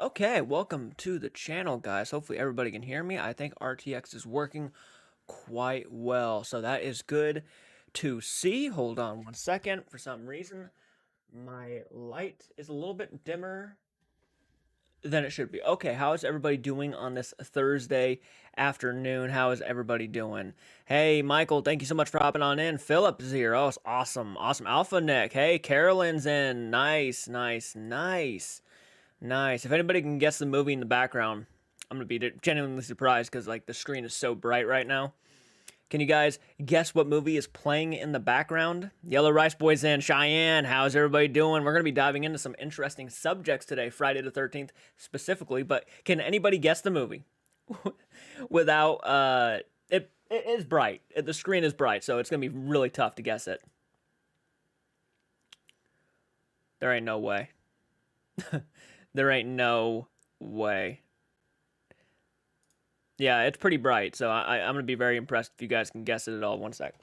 Okay, welcome to the channel, guys. Hopefully everybody can hear me. I think RTX is working quite well, so that is good to see. Hold on one second. For some reason, my light is a little bit dimmer than it should be. Okay, how is everybody doing on this Thursday afternoon? How is everybody doing? Hey, Michael, thank you so much for hopping on in. Philip is here. Oh, it's awesome. Awesome. Alpha Nick. Hey, Carolyn's in. Nice, nice, nice. Nice. If anybody can guess the movie in the background, I'm gonna be genuinely surprised because like the screen is so bright right now. Can you guys guess what movie is playing in the background? Yellow Rice Boys in. Cheyenne, how's everybody doing? We're gonna be diving into some interesting subjects today, Friday the 13th specifically. But can anybody guess the movie without it is bright. The screen is bright, so it's gonna be really tough to guess it. There ain't no way. There ain't no way. Yeah, it's pretty bright, so I'm gonna be very impressed if you guys can guess it at all. One sec.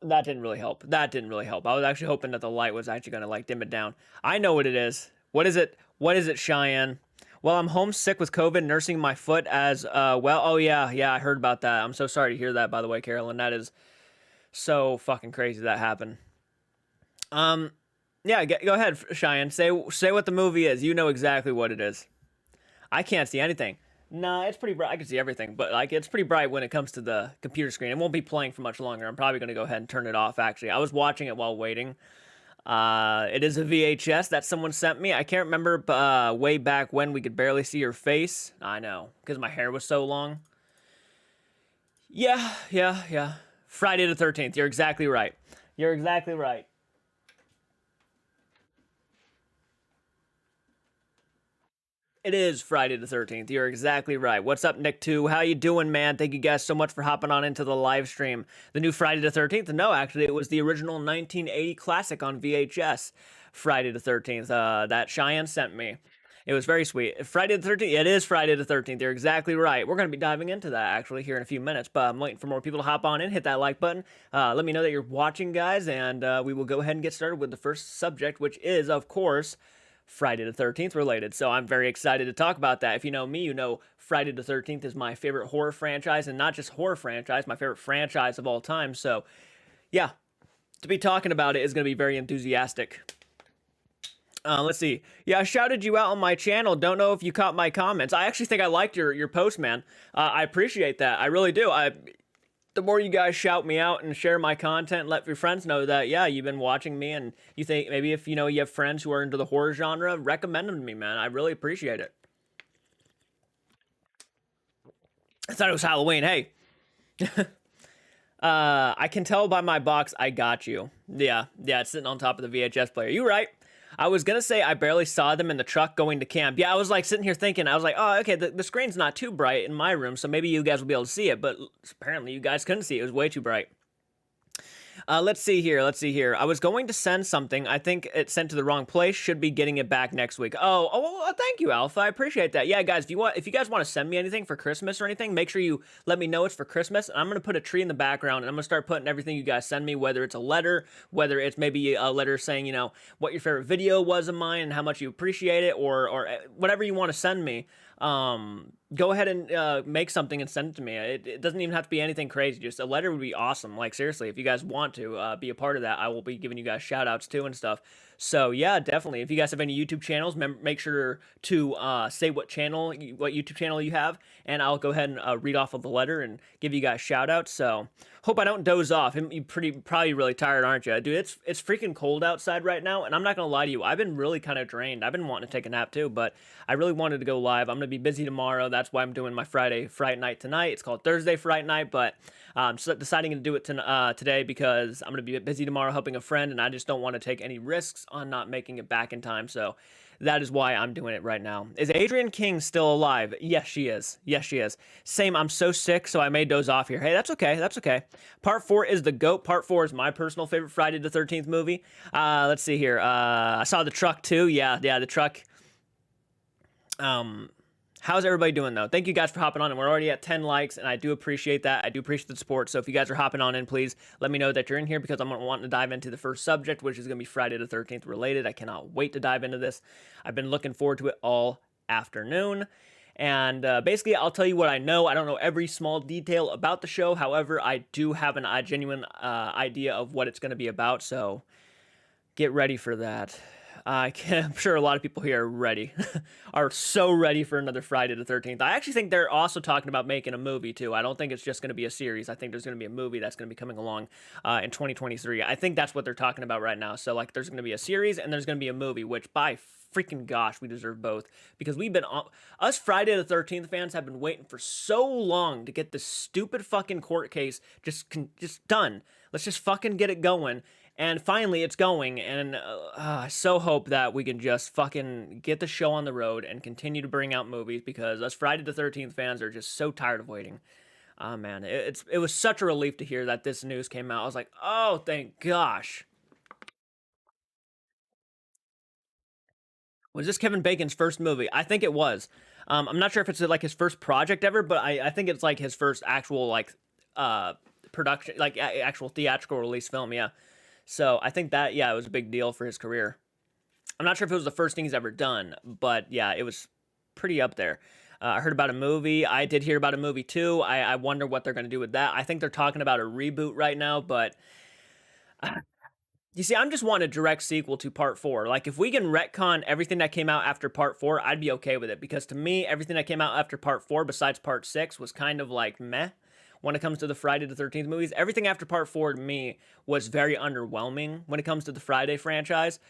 That didn't really help. That didn't really help. I was actually hoping that the light was actually gonna like dim it down. I know what it is. What is it? What is it, Cheyenne? Well, I'm homesick with COVID, nursing my foot as well. Oh yeah, yeah, I heard about that. I'm so sorry to hear that, by the way, Carolyn. That is so fucking crazy that happened. Um, yeah, go ahead, Cheyenne. Say what the movie is. You know exactly what it is. I can't see anything. Nah, it's pretty bright. I can see everything, but like it's pretty bright when it comes to the computer screen. It won't be playing for much longer. I'm probably gonna go ahead and turn it off. Actually, I was watching it while waiting. It is a VHS that someone sent me. I can't remember way back when we could barely see your face. I know because my hair was so long. Yeah, yeah, yeah. Friday the 13th. You're exactly right. You're exactly right. It is Friday the 13th. You're exactly right. What's up, Nick 2? How you doing, man? Thank you guys so much for hopping on into the live stream. The new Friday the 13th? No, actually, it was the original 1980 classic on VHS, Friday the 13th, that Cheyenne sent me. It was very sweet. Friday the 13th? It is Friday the 13th. You're exactly right. We're going to be diving into that, actually, here in a few minutes, but I'm waiting for more people to hop on in. Hit that like button. Let me know that you're watching, guys, and we will go ahead and get started with the first subject, which is, of course, Friday the 13th related. So I'm very excited to talk about that. If you know me, you know Friday the 13th is my favorite horror franchise, and not just horror franchise, my favorite franchise of all time. So yeah, to be talking about it is going to be very enthusiastic. Let's see. Yeah, I shouted you out on my channel. Don't know if you caught my comments. I actually think I liked your post, man. I appreciate that. I really do. The more you guys shout me out and share my content and let your friends know that, yeah, you've been watching me and you think maybe if, you know, you have friends who are into the horror genre, recommend them to me, man. I really appreciate it. I thought it was Halloween. Hey, I can tell by my box I got you. Yeah, yeah, it's sitting on top of the VHS player. You right. I was gonna say I barely saw them in the truck going to camp. Yeah, I was like sitting here thinking, I was like, oh, okay, the screen's not too bright in my room, so maybe you guys will be able to see it, but apparently you guys couldn't see it. It was way too bright. Let's see here. Let's see here. I was going to send something. I think it sent to the wrong place. Should be getting it back next week. Oh, thank you, Alpha. I appreciate that. Yeah, guys, if you guys want to send me anything for Christmas or anything, make sure you let me know it's for Christmas. I'm gonna put a tree in the background, and I'm gonna start putting everything you guys send me, whether it's a letter, whether it's maybe a letter saying, you know, what your favorite video was of mine and how much you appreciate it, or whatever you want to send me. Go ahead and make something and send it to me. It doesn't even have to be anything crazy. Just a letter would be awesome. Like, seriously, if you guys want to be a part of that, I will be giving you guys shout outs too and stuff. So yeah, definitely. If you guys have any YouTube channels, make sure to say what YouTube channel you have, and I'll go ahead and read off of the letter and give you guys shout outs. So hope I don't doze off. You're probably really tired, aren't you? Dude, it's freaking cold outside right now, and I'm not gonna lie to you. I've been really kind of drained. I've been wanting to take a nap too, but I really wanted to go live. I'm gonna be busy tomorrow. That's why I'm doing my Fright Night tonight. It's called Thursday Fright Night, but so deciding to do it today because I'm gonna be busy tomorrow helping a friend, and I just don't want to take any risks on not making it back in time. So that is why I'm doing it right now. Is Adrienne King still alive? Yes, she is. Yes, she is. Same, I'm so sick, so I may doze off here. Hey, that's okay. That's okay. Part 4 is the GOAT. Part 4 is my personal favorite Friday the 13th movie. Let's see here. I saw The Truck too. Yeah, the Truck. How's everybody doing though? Thank you guys for hopping on, and we're already at 10 likes, and I do appreciate that. I do appreciate the support. So if you guys are hopping on in, please let me know that you're in here, because I'm wanting to dive into the first subject, which is going to be Friday the 13th related. I cannot wait to dive into this. I've been looking forward to it all afternoon. And basically, I'll tell you what I know. I don't know every small detail about the show. However, I do have a genuine idea of what it's going to be about. So get ready for that. I'm sure a lot of people here are ready, are so ready for another Friday the 13th. I actually think they're also talking about making a movie too. I don't think it's just going to be a series. I think there's going to be a movie that's going to be coming along in 2023. I think that's what they're talking about right now. So like, there's going to be a series and there's going to be a movie, which by freaking gosh, we deserve both, because we've been us Friday the 13th fans have been waiting for so long to get this stupid fucking court case just done. Let's just fucking get it going. And finally, it's going, and I so hope that we can just fucking get the show on the road and continue to bring out movies, because us Friday the 13th fans are just so tired of waiting. Oh, man, it was such a relief to hear that this news came out. I was like, oh, thank gosh. Was this Kevin Bacon's first movie? I think it was. I'm not sure if it's like his first project ever, but I think it's like his first actual like production, like actual theatrical release film, yeah. So I think that, yeah, it was a big deal for his career. I'm not sure if it was the first thing he's ever done, but yeah, it was pretty up there. I heard about a movie. I did hear about a movie too. I wonder what they're going to do with that. I think they're talking about a reboot right now, but you see, I'm just wanting a direct sequel to part 4. Like, if we can retcon everything that came out after part 4, I'd be okay with it, because to me, everything that came out after part 4 besides part 6 was kind of like meh. When it comes to the Friday the 13th movies, everything after part 4 to me was very underwhelming when it comes to the Friday franchise.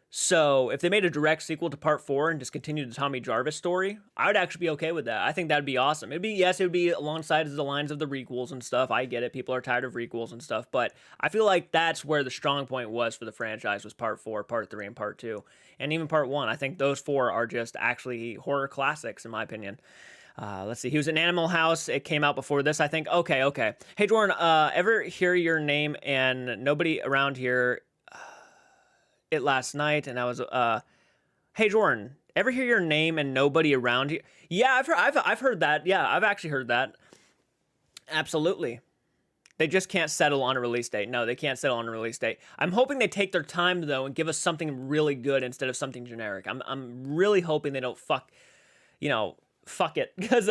So if they made a direct sequel to part 4 and just continued the Tommy Jarvis story, I would actually be okay with that. I think that'd be awesome. It would be alongside the lines of the requels and stuff. I get it. People are tired of requels and stuff, but I feel like that's where the strong point was for the franchise, was part 4, part 3, and part 2. And even part 1. I think those 4 are just actually horror classics, in my opinion. Let's see. He was in Animal House. It came out before this, I think. Okay. Hey, Jordan, ever hear your name and nobody around here it last night? And I was, hey, Jordan, ever hear your name and nobody around you? Yeah, I've heard that. Yeah, I've actually heard that. Absolutely. They just can't settle on a release date. No, they can't settle on a release date. I'm hoping they take their time, though, and give us something really good instead of something generic. I'm really hoping they don't fuck it, because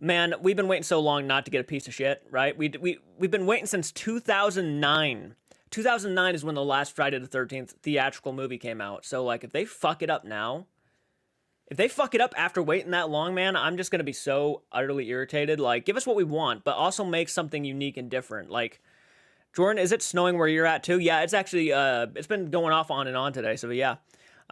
man, we've been waiting so long not to get a piece of shit, right? We've been waiting since 2009. 2009 is when the last Friday the 13th theatrical movie came out. So like, if they fuck it up now, if they fuck it up after waiting that long, man, I'm just gonna be so utterly irritated. Like, give us what we want, but also make something unique and different. Like, Jordan, is it snowing where you're at too? Yeah, it's actually it's been going off on and on today, so yeah.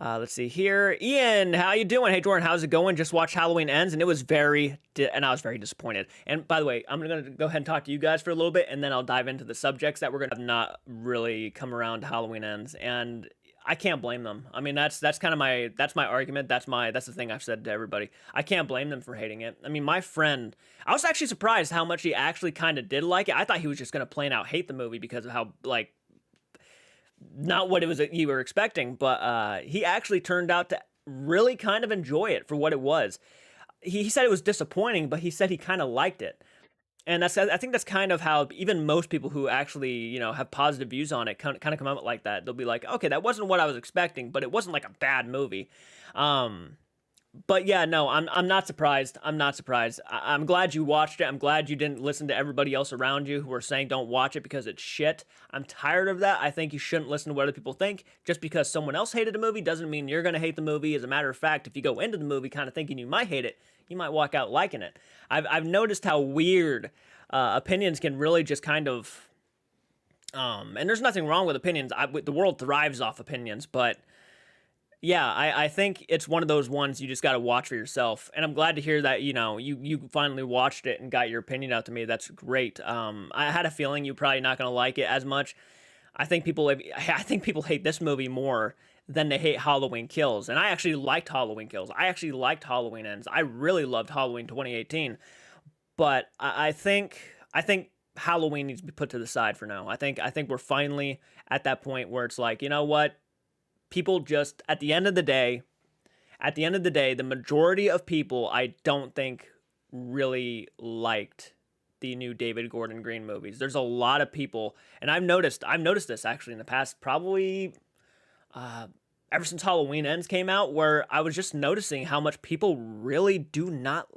Let's see here. Ian, how you doing? Hey, Jordan, how's it going? Just watched Halloween Ends, and it was and I was very disappointed. And by the way, I'm going to go ahead and talk to you guys for a little bit, and then I'll dive into the subjects that we're going to have not really come around to Halloween Ends. And I can't blame them. I mean, that's kind of my argument. That's the thing I've said to everybody. I can't blame them for hating it. I mean, my friend, I was actually surprised how much he actually kind of did like it. I thought he was just going to plain out hate the movie because of how, like, not what it was that you were expecting, but he actually turned out to really kind of enjoy it for what it was. He said it was disappointing, but he said he kind of liked it. And I think that's kind of how even most people who actually, have positive views on it kind of come out like that. They'll be like, okay, that wasn't what I was expecting, but it wasn't like a bad movie. But yeah, no, I'm not surprised. I'm not surprised. I'm glad you watched it. I'm glad you didn't listen to everybody else around you who are saying don't watch it because it's shit. I'm tired of that. I think you shouldn't listen to what other people think. Just because someone else hated a movie doesn't mean you're going to hate the movie. As a matter of fact, if you go into the movie kind of thinking you might hate it, you might walk out liking it. I've noticed how weird opinions can really just kind of... and there's nothing wrong with opinions. The world thrives off opinions, but... yeah, I think it's one of those ones you just got to watch for yourself. And I'm glad to hear that, you finally watched it and got your opinion out to me. That's great. I had a feeling you're probably not going to like it as much. I think people hate this movie more than they hate Halloween Kills. And I actually liked Halloween Kills. I actually liked Halloween Ends. I really loved Halloween 2018. But I think Halloween needs to be put to the side for now. I think we're finally at that point where it's like, you know what? People just, at the end of the day, at the end of the day, the majority of people I don't think really liked the new David Gordon Green movies. There's a lot of people, and I've noticed this actually in the past, probably uh, ever since Halloween Ends came out, where I was just noticing how much people really do not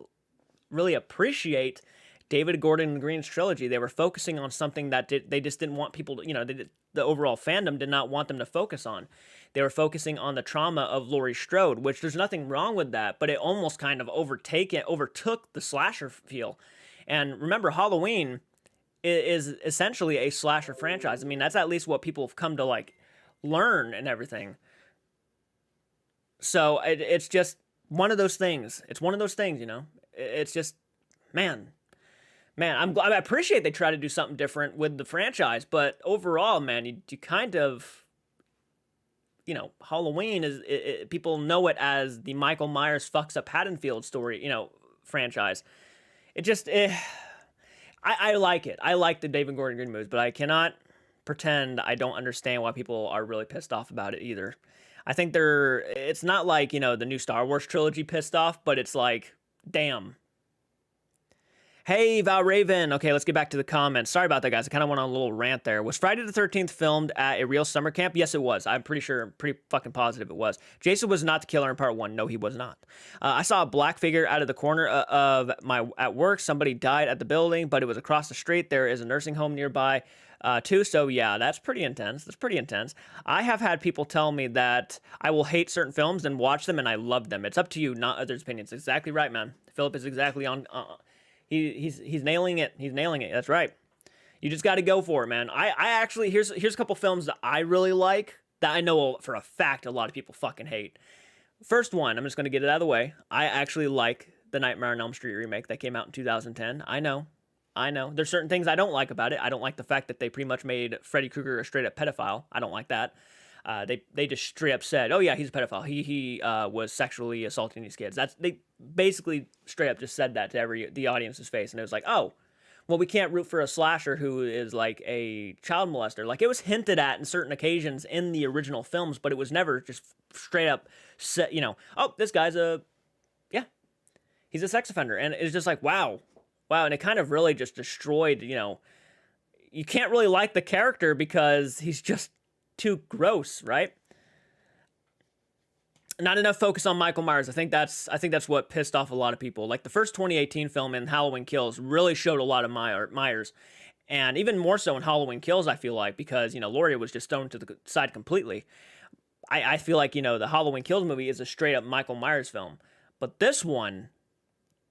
really appreciate David Gordon Green's trilogy. They were focusing on something that they just didn't want people to, the overall fandom did not want them to focus on. They were focusing on the trauma of Laurie Strode, which there's nothing wrong with that, but it almost kind of overtook the slasher feel. And remember, Halloween is essentially a slasher franchise. I mean, that's at least what people have come to like learn and everything. So it's just one of those things. It's one of those things, It's just, man, man. I appreciate they try to do something different with the franchise, but overall, man, you kind of, Halloween people know it as the Michael Myers fucks up Haddonfield story, franchise. It just, I like it. I like the David Gordon Green movies, but I cannot pretend I don't understand why people are really pissed off about it either. I think it's not like, the new Star Wars trilogy pissed off, but it's like, damn. Hey, Val Raven. Okay, let's get back to the comments. Sorry about that, guys. I kind of went on a little rant there. Was Friday the 13th filmed at a real summer camp? Yes, it was. I'm pretty fucking positive it was. Jason was not the killer in part one. No, he was not. I saw a black figure out of the corner at work. Somebody died at the building, but it was across the street. There is a nursing home nearby, too. So yeah, that's pretty intense. That's pretty intense. I have had people tell me that I will hate certain films and watch them, and I love them. It's up to you, not others' opinions. Exactly right, man. Philip is exactly on. He's nailing it. He's nailing it. That's right. You just got to go for it, man. I actually, here's a couple films that I really like that I know for a fact a lot of people fucking hate. First one, I'm just going to get it out of the way. I actually like the Nightmare on Elm Street remake that came out in 2010. I know. There's certain things I don't like about it. I don't like the fact that they pretty much made Freddy Krueger a straight up pedophile. I don't like that. They just straight up said, "Oh yeah, he's a pedophile. He was sexually assaulting these kids." They basically straight up just said that to the audience's face, and it was like, "Oh, well, we can't root for a slasher who is like a child molester." Like it was hinted at in certain occasions in the original films, but it was never just straight up said, "Oh, this guy's he's a sex offender," and it's just like, wow, and it kind of really just destroyed. You can't really like the character because he's just too gross, right? Not enough focus on Michael Myers. I think that's what pissed off a lot of people. Like the first 2018 film in Halloween Kills really showed a lot of Myers, and even more so in Halloween Kills. I feel like because Laurie was just thrown to the side completely. I feel like the Halloween Kills movie is a straight up Michael Myers film, but this one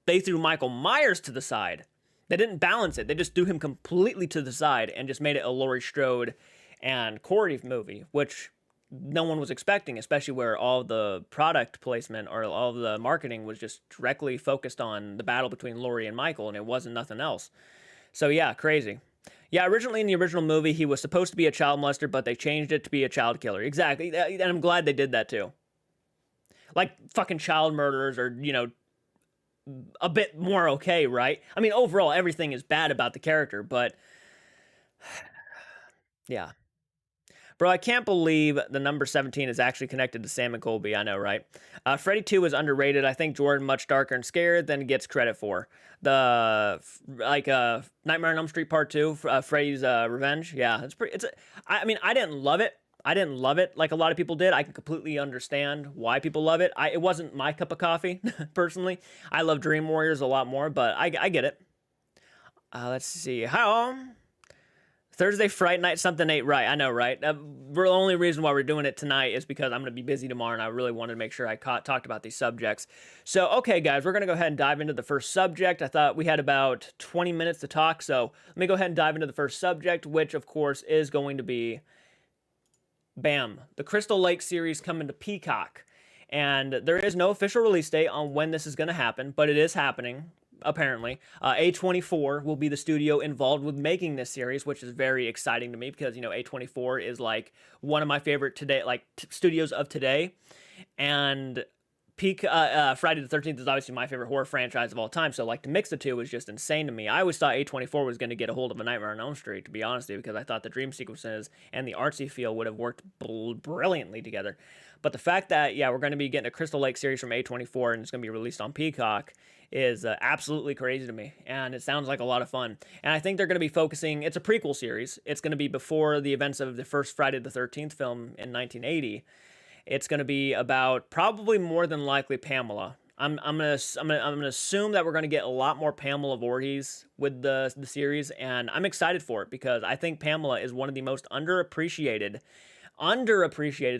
they threw Michael Myers to the side. They didn't balance it. They just threw him completely to the side and just made it a Laurie Strode and Corey movie, which no one was expecting, especially where all the product placement or all the marketing was just directly focused on the battle between Laurie and Michael, and it wasn't nothing else. So yeah, crazy. Yeah, originally in the original movie, he was supposed to be a child molester, but they changed it to be a child killer. Exactly, and I'm glad they did that too. Like fucking child murderers are, a bit more okay, right? I mean, overall, everything is bad about the character, but yeah. Bro, I can't believe the number 17 is actually connected to Sam and Colby. I know, right? Freddy 2 is underrated. I think Jordan much darker and scared than gets credit for. Nightmare on Elm Street Part 2, Freddy's Revenge. Yeah, I mean, I didn't love it. I didn't love it like a lot of people did. I can completely understand why people love it. It wasn't my cup of coffee, personally. I love Dream Warriors a lot more, but I get it. Let's see. How... Thursday Fright Night something ain't right. I know, right? The only reason why we're doing it tonight is because I'm going to be busy tomorrow, and I really wanted to make sure I talked about these subjects. So, okay, guys, we're going to go ahead and dive into the first subject. I thought we had about 20 minutes to talk, so let me go ahead and dive into the first subject, which, of course, is going to be, bam, the Crystal Lake series coming to Peacock. And there is no official release date on when this is going to happen, but it is happening. Apparently, A24 will be the studio involved with making this series, which is very exciting to me because A24 is like one of my favorite studios of today, and Friday the 13th is obviously my favorite horror franchise of all time, so like to mix the two was just insane to me. I always thought A24 was going to get a hold of A Nightmare on Elm Street, to be honest with you, because I thought the dream sequences and the artsy feel would have worked brilliantly together. But the fact that, yeah, we're going to be getting a Crystal Lake series from A24 and it's going to be released on Peacock is absolutely crazy to me, and it sounds like a lot of fun. And I think they're going to be focusing, it's a prequel series. It's going to be before the events of the first Friday the 13th film in 1980. It's going to be about probably more than likely Pamela. I'm gonna assume that we're going to get a lot more Pamela Voorhees with the series, and I'm excited for it because I think Pamela is one of the most underappreciated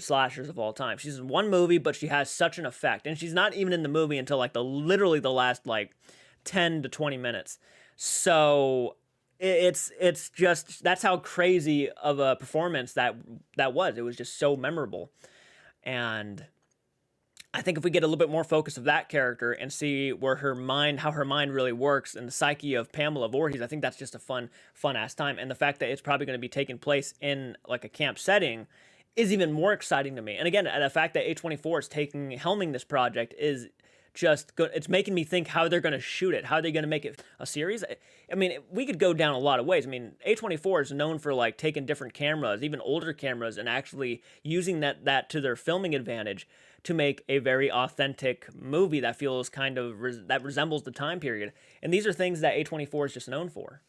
slashers of all time. She's in one movie, but she has such an effect, and she's not even in the movie until like literally the last like 10 to 20 minutes. So it's just, that's how crazy of a performance that was. It was just so memorable. And I think if we get a little bit more focus of that character and see where how her mind really works and the psyche of Pamela Voorhees, I think that's just a fun ass time. And the fact that it's probably going to be taking place in like a camp setting is even more exciting to me. And again, the fact that A24 is helming this project is just good. It's making me think how they're going to shoot it. How are they going to make it a series? I mean, we could go down a lot of ways. I mean, A24 is known for like taking different cameras, even older cameras, and actually using that to their filming advantage to make a very authentic movie that feels kind of that resembles the time period. And these are things that A24 is just known for.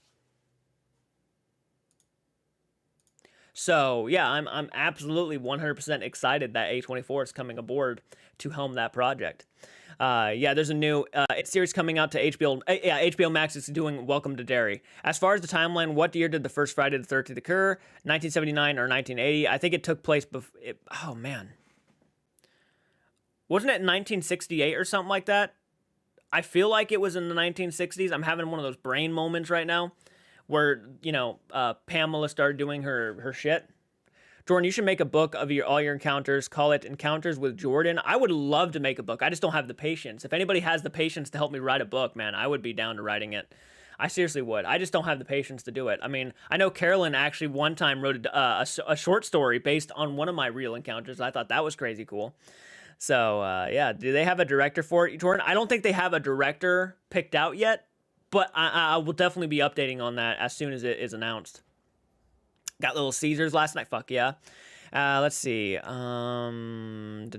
So yeah, I'm absolutely 100% excited that A24 is coming aboard to helm that project. Yeah, there's a new series coming out to HBO. Yeah, HBO Max is doing Welcome to Derry. As far as the timeline, what year did the first Friday the 13th occur? 1979 or 1980? I think it took place before. Oh man, wasn't it 1968 or something like that? I feel like it was in the 1960s. I'm having one of those brain moments right now, where Pamela started doing her shit. Jordan, you should make a book of all your encounters. Call it Encounters with Jordan. I would love to make a book. I just don't have the patience. If anybody has the patience to help me write a book, man, I would be down to writing it. I seriously would. I just don't have the patience to do it. I mean, I know Carolyn actually one time wrote a short story based on one of my real encounters. I thought that was crazy cool. So, yeah, do they have a director for it, Jordan? I don't think they have a director picked out yet, but I will definitely be updating on that as soon as it is announced. Got Little Caesars last night. Fuck yeah. Let's see. I'm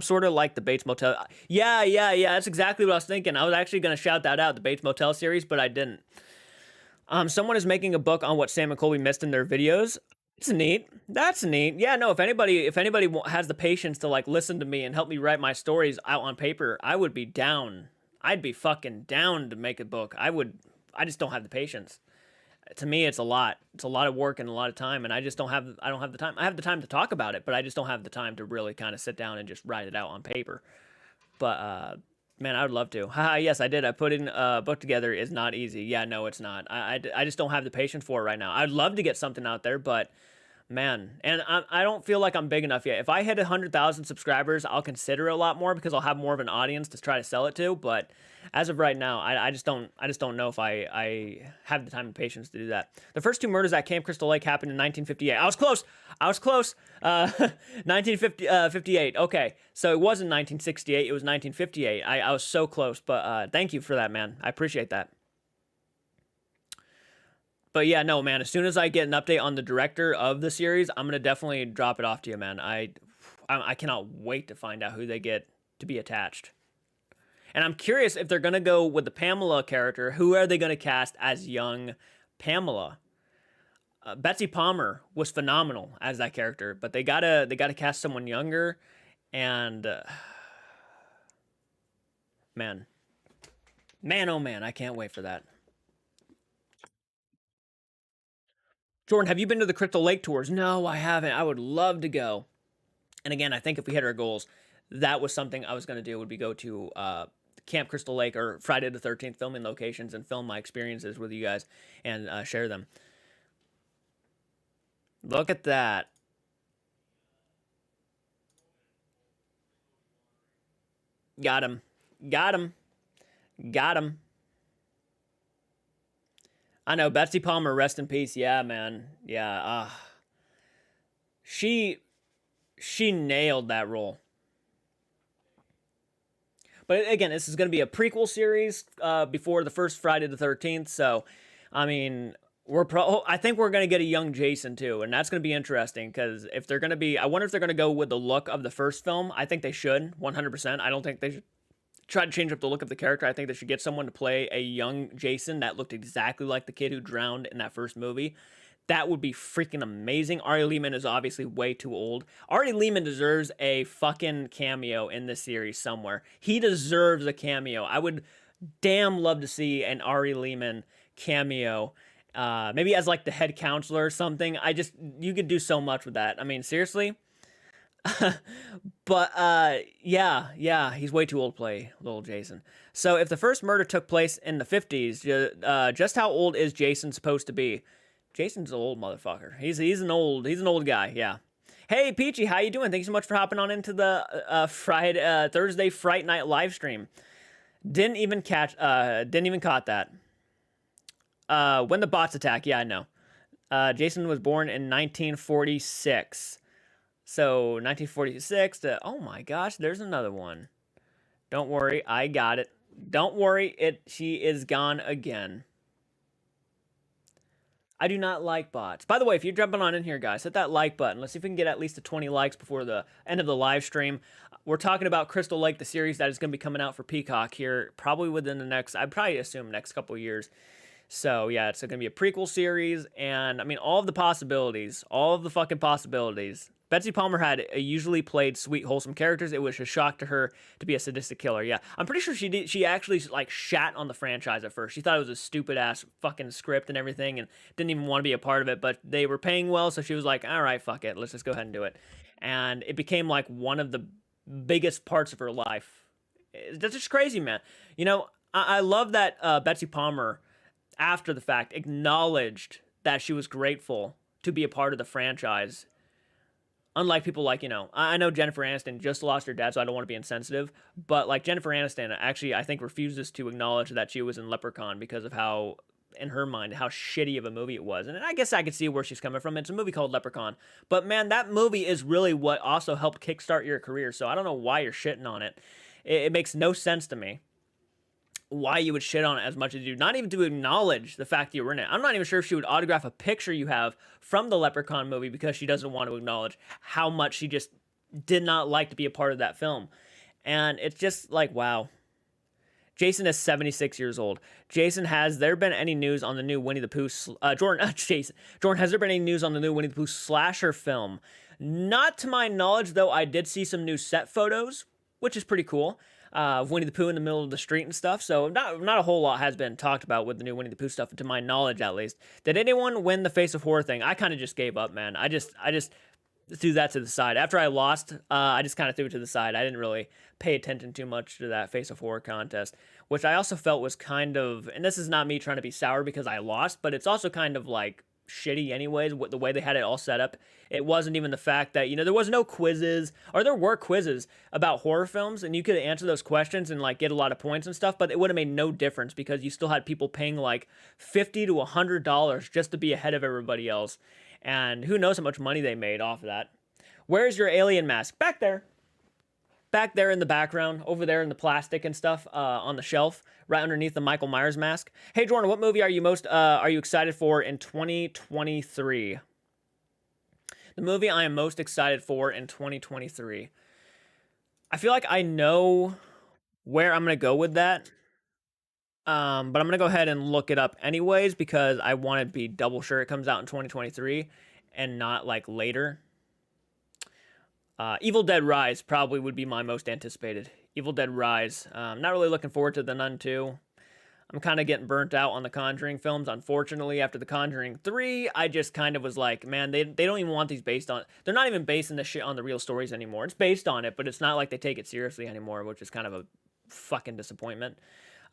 sort of like the Bates Motel. Yeah. That's exactly what I was thinking. I was actually going to shout that out, the Bates Motel series, but I didn't. Someone is making a book on what Sam and Colby missed in their videos. It's neat. That's neat. Yeah, no, if anybody has the patience to like listen to me and help me write my stories out on paper, I would be down. I'd be fucking down to make a book. I just don't have the patience. To me, it's a lot. It's a lot of work and a lot of time, and I don't have the time. I have the time to talk about it, but I just don't have the time to really kind of sit down and just write it out on paper. But man, I would love to. Haha, yes, I did. I put in a book together. Is not easy. Yeah, no, it's not. I just don't have the patience for it right now. I'd love to get something out there, but man, and I don't feel like I'm big enough yet. If I hit 100,000 subscribers, I'll consider it a lot more because I'll have more of an audience to try to sell it to. But as of right now, I just don't know if I have the time and patience to do that. The first two murders at Camp Crystal Lake happened in 1958. I was close. 1958. Okay, so it wasn't 1968. It was 1958. I was so close. But thank you for that, man. I appreciate that. But yeah, no, man, as soon as I get an update on the director of the series, I'm going to definitely drop it off to you, man. I cannot wait to find out who they get to be attached. And I'm curious if they're going to go with the Pamela character, who are they going to cast as young Pamela? Betsy Palmer was phenomenal as that character, but they gotta cast someone younger, and man, oh man, I can't wait for that. Jordan, have you been to the Crystal Lake tours? No, I haven't. I would love to go. And again, I think if we hit our goals, that was something I was going to do, would be go to Camp Crystal Lake or Friday the 13th filming locations and film my experiences with you guys and share them. Look at that. Got him. I know, Betsy Palmer, rest in peace. Yeah, man. Yeah. She nailed that role. But again, this is going to be a prequel series before the first Friday the 13th. So, I mean, I think we're going to get a young Jason too, and that's going to be interesting because if they're going to be, I wonder if they're going to go with the look of the first film. I think they should 100%. I don't think they should try to change up the look of the character. I think they should get someone to play a young Jason that looked exactly like the kid who drowned in that first movie. That would be freaking amazing. Ari Lehman is obviously way too old. Ari Lehman deserves a fucking cameo in this series somewhere. He deserves a cameo. I would damn love to see an Ari Lehman cameo. Maybe as like the head counselor or something. You could do so much with that. I mean, seriously. But yeah, he's way too old to play little Jason. So if the first murder took place in the 50s, just how old is Jason supposed to be? Jason's an old motherfucker. He's an old guy. Yeah. Hey Peachy, how you doing? Thanks so much for hopping on into the Thursday Fright Night live stream. Didn't even caught that. When the bots attack, yeah, I know. Jason was born in 1946. So 1946 to, oh my gosh, there's another one. Don't worry, I got it. Don't worry, she is gone again. I do not like bots. By the way, if you're jumping on in here, guys, hit that like button. Let's see if we can get at least to 20 likes before the end of the live stream. We're talking about Crystal Lake, the series that is going to be coming out for Peacock here, probably within the next, I'd probably assume next couple of years. So yeah, it's going to be a prequel series, and I mean, all of the fucking possibilities. Betsy Palmer had usually played sweet, wholesome characters. It was a shock to her to be a sadistic killer. Yeah, I'm pretty sure she did. She actually like shat on the franchise at first. She thought it was a stupid ass fucking script and everything, and didn't even want to be a part of it. But they were paying well, so she was like, "All right, fuck it, let's just go ahead and do it." And it became like one of the biggest parts of her life. That's just crazy, man. You know, I love that Betsy Palmer, after the fact, acknowledged that she was grateful to be a part of the franchise. Unlike people like, I know Jennifer Aniston just lost her dad, so I don't want to be insensitive, but like Jennifer Aniston actually, I think, refuses to acknowledge that she was in Leprechaun because of how, in her mind, how shitty of a movie it was. And I guess I could see where she's coming from. It's a movie called Leprechaun. But man, that movie is really what also helped kickstart your career, so I don't know why you're shitting on it. It makes no sense to me why you would shit on it as much as you do, not even to acknowledge the fact that you were in it. I'm not even sure if she would autograph a picture you have from the Leprechaun movie because she doesn't want to acknowledge how much she just did not like to be a part of that film. And it's just like, wow. Jason is 76 years old. Jason, has there been any news on the new Winnie the Pooh, Jordan, has there been any news on the new Winnie the Pooh slasher film? Not to my knowledge, though. I did see some new set photos, which is pretty cool. Of Winnie the Pooh in the middle of the street and stuff. So not a whole lot has been talked about with the new Winnie the Pooh stuff, to my knowledge at least. Did anyone win the Face of Horror thing? I kind of just gave up, man. I just threw that to the side. After I lost, I just kind of threw it to the side. I didn't really pay attention too much to that Face of Horror contest, which I also felt was kind of, and this is not me trying to be sour because I lost, but it's also kind of like shitty anyways, the way they had it all set up. It wasn't even the fact that, there was no quizzes, or there were quizzes about horror films, and you could answer those questions and like get a lot of points and stuff, but it would have made no difference because you still had people paying like $50 to $100 just to be ahead of everybody else, and who knows how much money they made off of that. Where's your alien mask? Back there in the background, over there in the plastic and stuff, on the shelf, right underneath the Michael Myers mask. Hey Jordan, what movie are you excited for in 2023? The movie I am most excited for in 2023. I feel like I know where I'm gonna go with that. But I'm gonna go ahead and look it up anyways because I want to be double sure it comes out in 2023 and not like later. Evil Dead Rise probably would be my most anticipated. Evil Dead Rise. Not really looking forward to The Nun 2. I'm kind of getting burnt out on the Conjuring films. Unfortunately, after The Conjuring 3, I just kind of was like, man, they don't even want these based on... They're not even basing this shit on the real stories anymore. It's based on it, but it's not like they take it seriously anymore, which is kind of a fucking disappointment.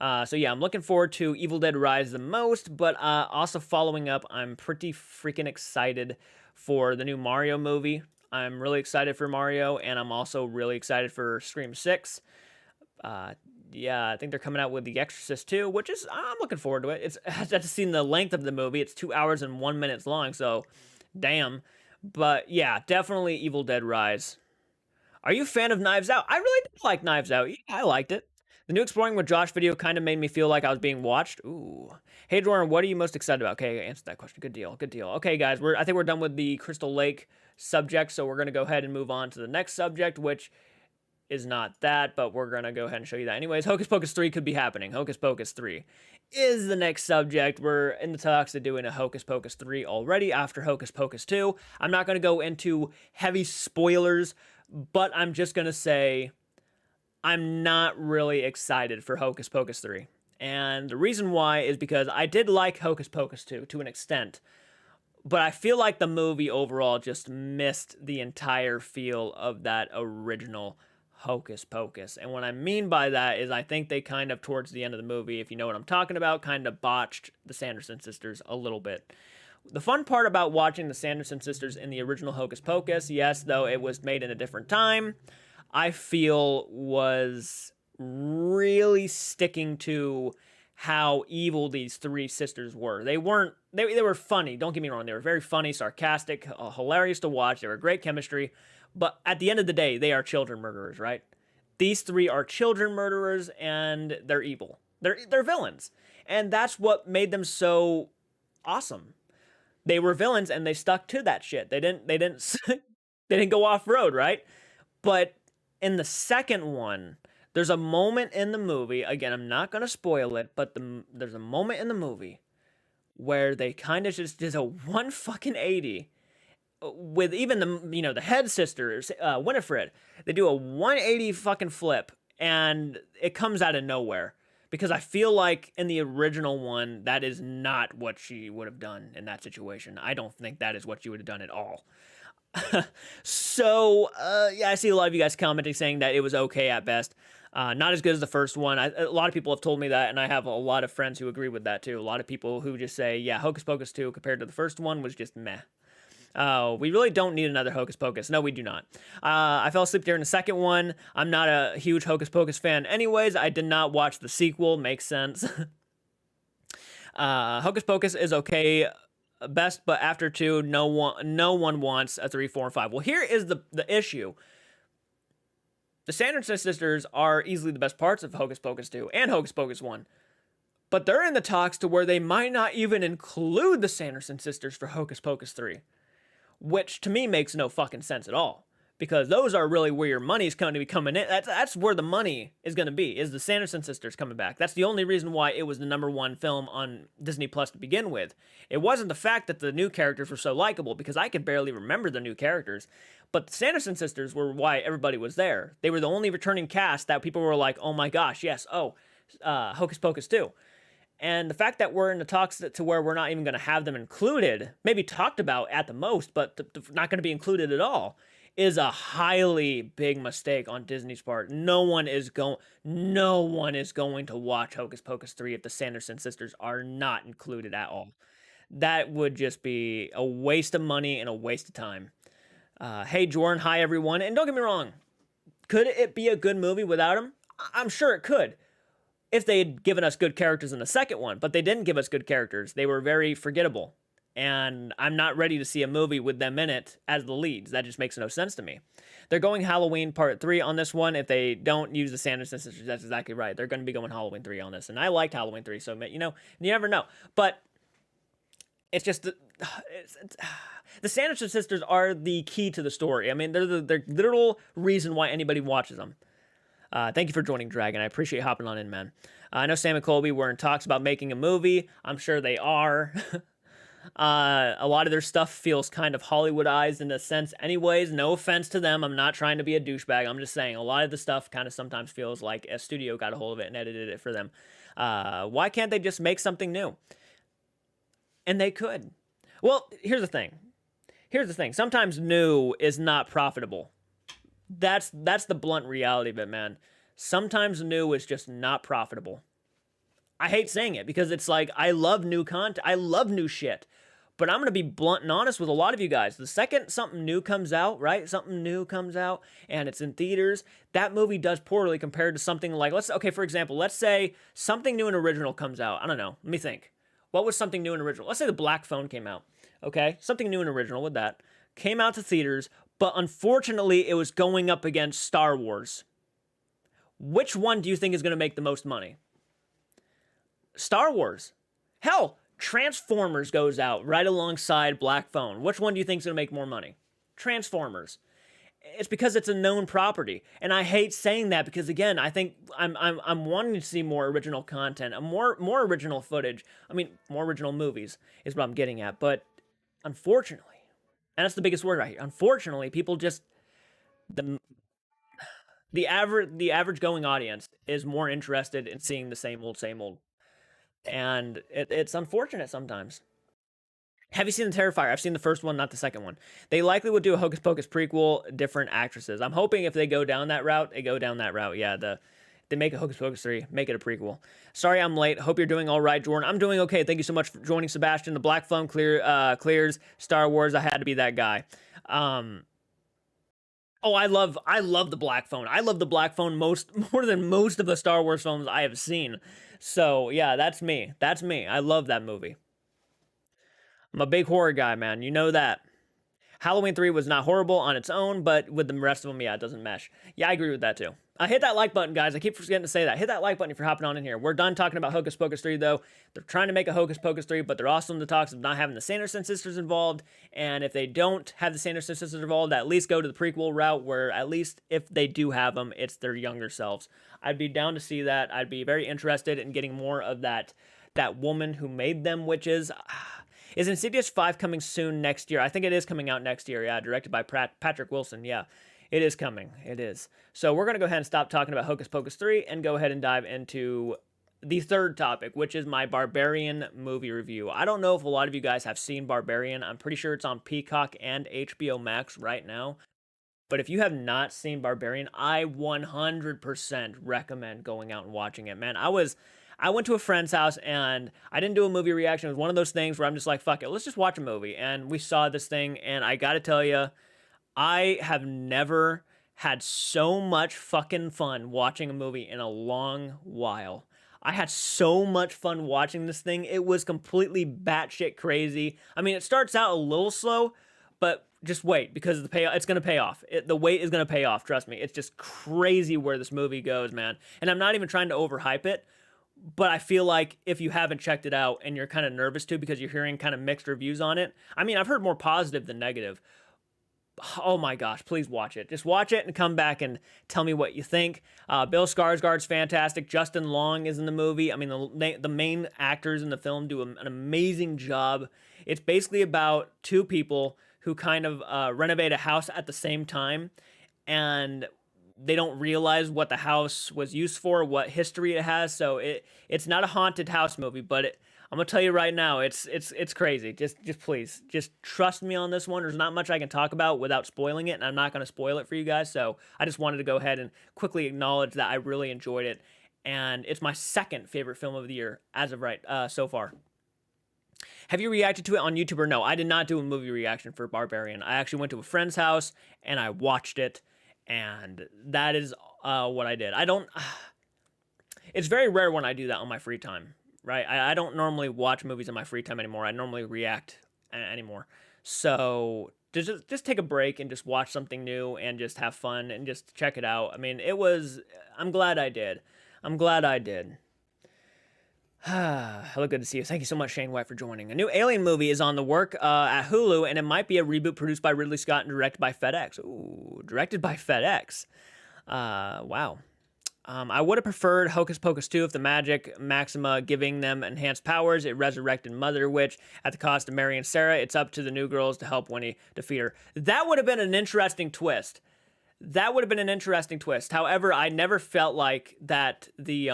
So yeah, I'm looking forward to Evil Dead Rise the most, but also following up, I'm pretty freaking excited for the new Mario movie. I'm really excited for Mario, and I'm also really excited for Scream 6. Yeah, I think they're coming out with The Exorcist 2, which is, I'm looking forward to it. I've just seen the length of the movie. It's 2 hours and 1 minute long, so damn. But yeah, definitely Evil Dead Rise. Are you a fan of Knives Out? I really did like Knives Out. Yeah, I liked it. The new Exploring with Josh video kind of made me feel like I was being watched. Ooh. Hey, Jordan, what are you most excited about? Okay, answer that question. Good deal. Good deal. Okay, guys, I think we're done with the Crystal Lake subject, so we're going to go ahead and move on to the next subject, which is not that, but we're going to go ahead and show you that. Anyways, Hocus Pocus 3 could be happening. Hocus Pocus 3 is the next subject. We're in the talks of doing a Hocus Pocus 3 already after Hocus Pocus 2. I'm not going to go into heavy spoilers, but I'm just going to say I'm not really excited for Hocus Pocus 3. And the reason why is because I did like Hocus Pocus 2 to an extent, but I feel like the movie overall just missed the entire feel of that original Hocus Pocus. And what I mean by that is I think they kind of, towards the end of the movie, if you know what I'm talking about, kind of botched the Sanderson sisters a little bit. The fun part about watching the Sanderson sisters in the original Hocus Pocus, yes, though it was made in a different time, I feel was really sticking to how evil these three sisters were. They were funny, don't get me wrong, they were very funny, sarcastic, hilarious to watch, they were great chemistry, but at the end of the day, they are children murderers, right? These three are children murderers, and they're evil. They're villains. And that's what made them so awesome. They were villains, and they stuck to that shit. They didn't they didn't go off road, right? But in the second one, there's a moment in the movie, again, I'm not going to spoil it, but there's a moment in the movie where they kind of just did a 180 with even the head sisters, Winifred. They do a 180 fucking flip, and it comes out of nowhere. Because I feel like in the original one, that is not what she would have done in that situation. I don't think that is what she would have done at all. So, yeah, I see a lot of you guys commenting saying that it was okay at best. Not as good as the first one. A lot of people have told me that, and I have a lot of friends who agree with that too. A lot of people who just say, yeah, Hocus Pocus 2 compared to the first one was just meh. We really don't need another Hocus Pocus. No, we do not. I fell asleep during the second one. I'm not a huge Hocus Pocus fan anyways. I did not watch the sequel. Makes sense. Hocus Pocus is okay best, but after 2, no one wants a 3, 4, and 5. Well, here is the issue. The Sanderson sisters are easily the best parts of Hocus Pocus 2 and Hocus Pocus 1. But they're in the talks to where they might not even include the Sanderson sisters for Hocus Pocus 3. Which to me makes no fucking sense at all, because those are really where your money's going to be coming in. That's where the money is going to be, is the Sanderson sisters coming back. That's the only reason why it was the #1 film on Disney Plus to begin with. It wasn't the fact that the new characters were so likable, because I could barely remember the new characters, but the Sanderson sisters were why everybody was there. They were the only returning cast that people were like, oh my gosh, yes, Hocus Pocus 2. And the fact that we're in the talks to where we're not even going to have them included, maybe talked about at the most, but not going to be included at all, is a highly big mistake on Disney's part. No one is going to watch Hocus Pocus 3 if the Sanderson sisters are not included at all. That would just be a waste of money and a waste of time. Hey, Jordan. Hi, everyone. And don't get me wrong. Could it be a good movie without them? I'm sure it could, if they had given us good characters in the second one, but they didn't give us good characters. They were very forgettable, and I'm not ready to see a movie with them in it as the leads. That just makes no sense to me. They're going Halloween Part 3 on this one. If they don't use the Sanderson sisters, that's exactly right. They're going to be going Halloween 3 on this, and I liked Halloween 3, so, you never know. But it's just the Sanderson sisters are the key to the story. I mean, they're the literal reason why anybody watches them. Thank you for joining, Dragon. I appreciate hopping on in, man. I know Sam and Colby were in talks about making a movie. I'm sure they are. A lot of their stuff feels kind of Hollywoodized in a sense anyways. No offense to them. I'm not trying to be a douchebag. I'm just saying a lot of the stuff kind of sometimes feels like a studio got a hold of it and edited it for them. Why can't they just make something new? And they could. Well, here's the thing. Sometimes new is not profitable. That's the blunt reality of it, man. Sometimes new is just not profitable. I hate saying it because it's like, I love new content. I love new shit. But I'm going to be blunt and honest with a lot of you guys. The second something new comes out, right? Something new comes out and it's in theaters, that movie does poorly compared to something like, for example, let's say something new and original comes out. I don't know. Let me think. What was something new and original? Let's say The Black Phone came out. Okay? Something new and original with that. Came out to theaters, but unfortunately it was going up against Star Wars. Which one do you think is going to make the most money? Star Wars. Hell, Transformers goes out right alongside Black Phone. Which one do you think is going to make more money? Transformers. It's because it's a known property, and I hate saying that because again, I think I'm wanting to see more original content, a more original footage. I mean, more original movies is what I'm getting at. But unfortunately, and that's the biggest word right here. Unfortunately, people just the the average going audience is more interested in seeing the same old, and it's unfortunate sometimes. Have you seen the Terrifier? I've seen the first one, not the second one. They likely would do a Hocus Pocus prequel, different actresses. I'm hoping if they go down that route, they go down that route. Yeah, they make a Hocus Pocus 3, make it a prequel. Sorry I'm late. Hope you're doing all right, Jordan. I'm doing okay. Thank you so much for joining, Sebastian. The Black Phone clears. Star Wars, I had to be that guy. Oh, I love the Black Phone. I love the Black Phone more than most of the Star Wars films I have seen. So yeah, that's me. That's me. I love that movie. I'm a big horror guy, man. You know that. Halloween 3 was not horrible on its own, but with the rest of them, yeah, it doesn't mesh. Yeah, I agree with that too. Hit that like button, guys. I keep forgetting to say that. Hit that like button if you're hopping on in here. We're done talking about Hocus Pocus 3, though. They're trying to make a Hocus Pocus 3, but they're also in the talks of not having the Sanderson sisters involved. And if they don't have the Sanderson sisters involved, at least go to the prequel route where at least if they do have them, it's their younger selves. I'd be down to see that. I'd be very interested in getting more of that woman who made them witches. Is Insidious 5 coming soon next year? I think it is coming out next year, yeah, directed by Patrick Wilson, yeah. It is coming, it is. So we're going to go ahead and stop talking about Hocus Pocus 3 and go ahead and dive into the third topic, which is my Barbarian movie review. I don't know if a lot of you guys have seen Barbarian. I'm pretty sure it's on Peacock and HBO Max right now. But if you have not seen Barbarian, I 100% recommend going out and watching it, man. I went to a friend's house and I didn't do a movie reaction. It was one of those things where I'm just like, fuck it, let's just watch a movie. And we saw this thing, and I gotta tell you, I have never had so much fucking fun watching a movie in a long while. I had so much fun watching this thing. It was completely batshit crazy. I mean, it starts out a little slow, but just wait, because the payoff, it's going to pay off. The wait is going to pay off, trust me. It's just crazy where this movie goes, man. And I'm not even trying to overhype it, but I feel like if you haven't checked it out and you're kind of nervous too because you're hearing kind of mixed reviews on it, I mean, I've heard more positive than negative. Oh my gosh, please watch it. Just watch it and come back and tell me what you think. Bill Skarsgård's fantastic. Justin Long is in the movie. I mean, the main actors in the film do an amazing job. It's basically about two people who kind of renovate a house at the same time, and they don't realize what the house was used for, what history it has. So it's not a haunted house movie, but I'm gonna tell you right now, it's crazy. Just please, just trust me on this one. There's not much I can talk about without spoiling it, and I'm not gonna spoil it for you guys. So I just wanted to go ahead and quickly acknowledge that I really enjoyed it, and it's my second favorite film of the year as of right so far. Have you reacted to it on YouTube or no? I did not do a movie reaction for Barbarian. I actually went to a friend's house and I watched it, and that is what I did. I don't. It's very rare when I do that on my free time. Right, I don't normally watch movies in my free time anymore. I normally react anymore. So just take a break and just watch something new and just have fun and just check it out. I mean, I'm glad I did. I'm glad I did. Hello, good to see you. Thank you so much, Shane White, for joining. A new Alien movie is on the work at Hulu, and it might be a reboot produced by Ridley Scott and directed by FedEx. Ooh, directed by FedEx. Wow. I would have preferred Hocus Pocus 2 if the magic Maxima giving them enhanced powers. It resurrected Mother Witch at the cost of Mary and Sarah. It's up to the new girls to help Winnie defeat her. That would have been an interesting twist. That would have been an interesting twist. However, I never felt like that the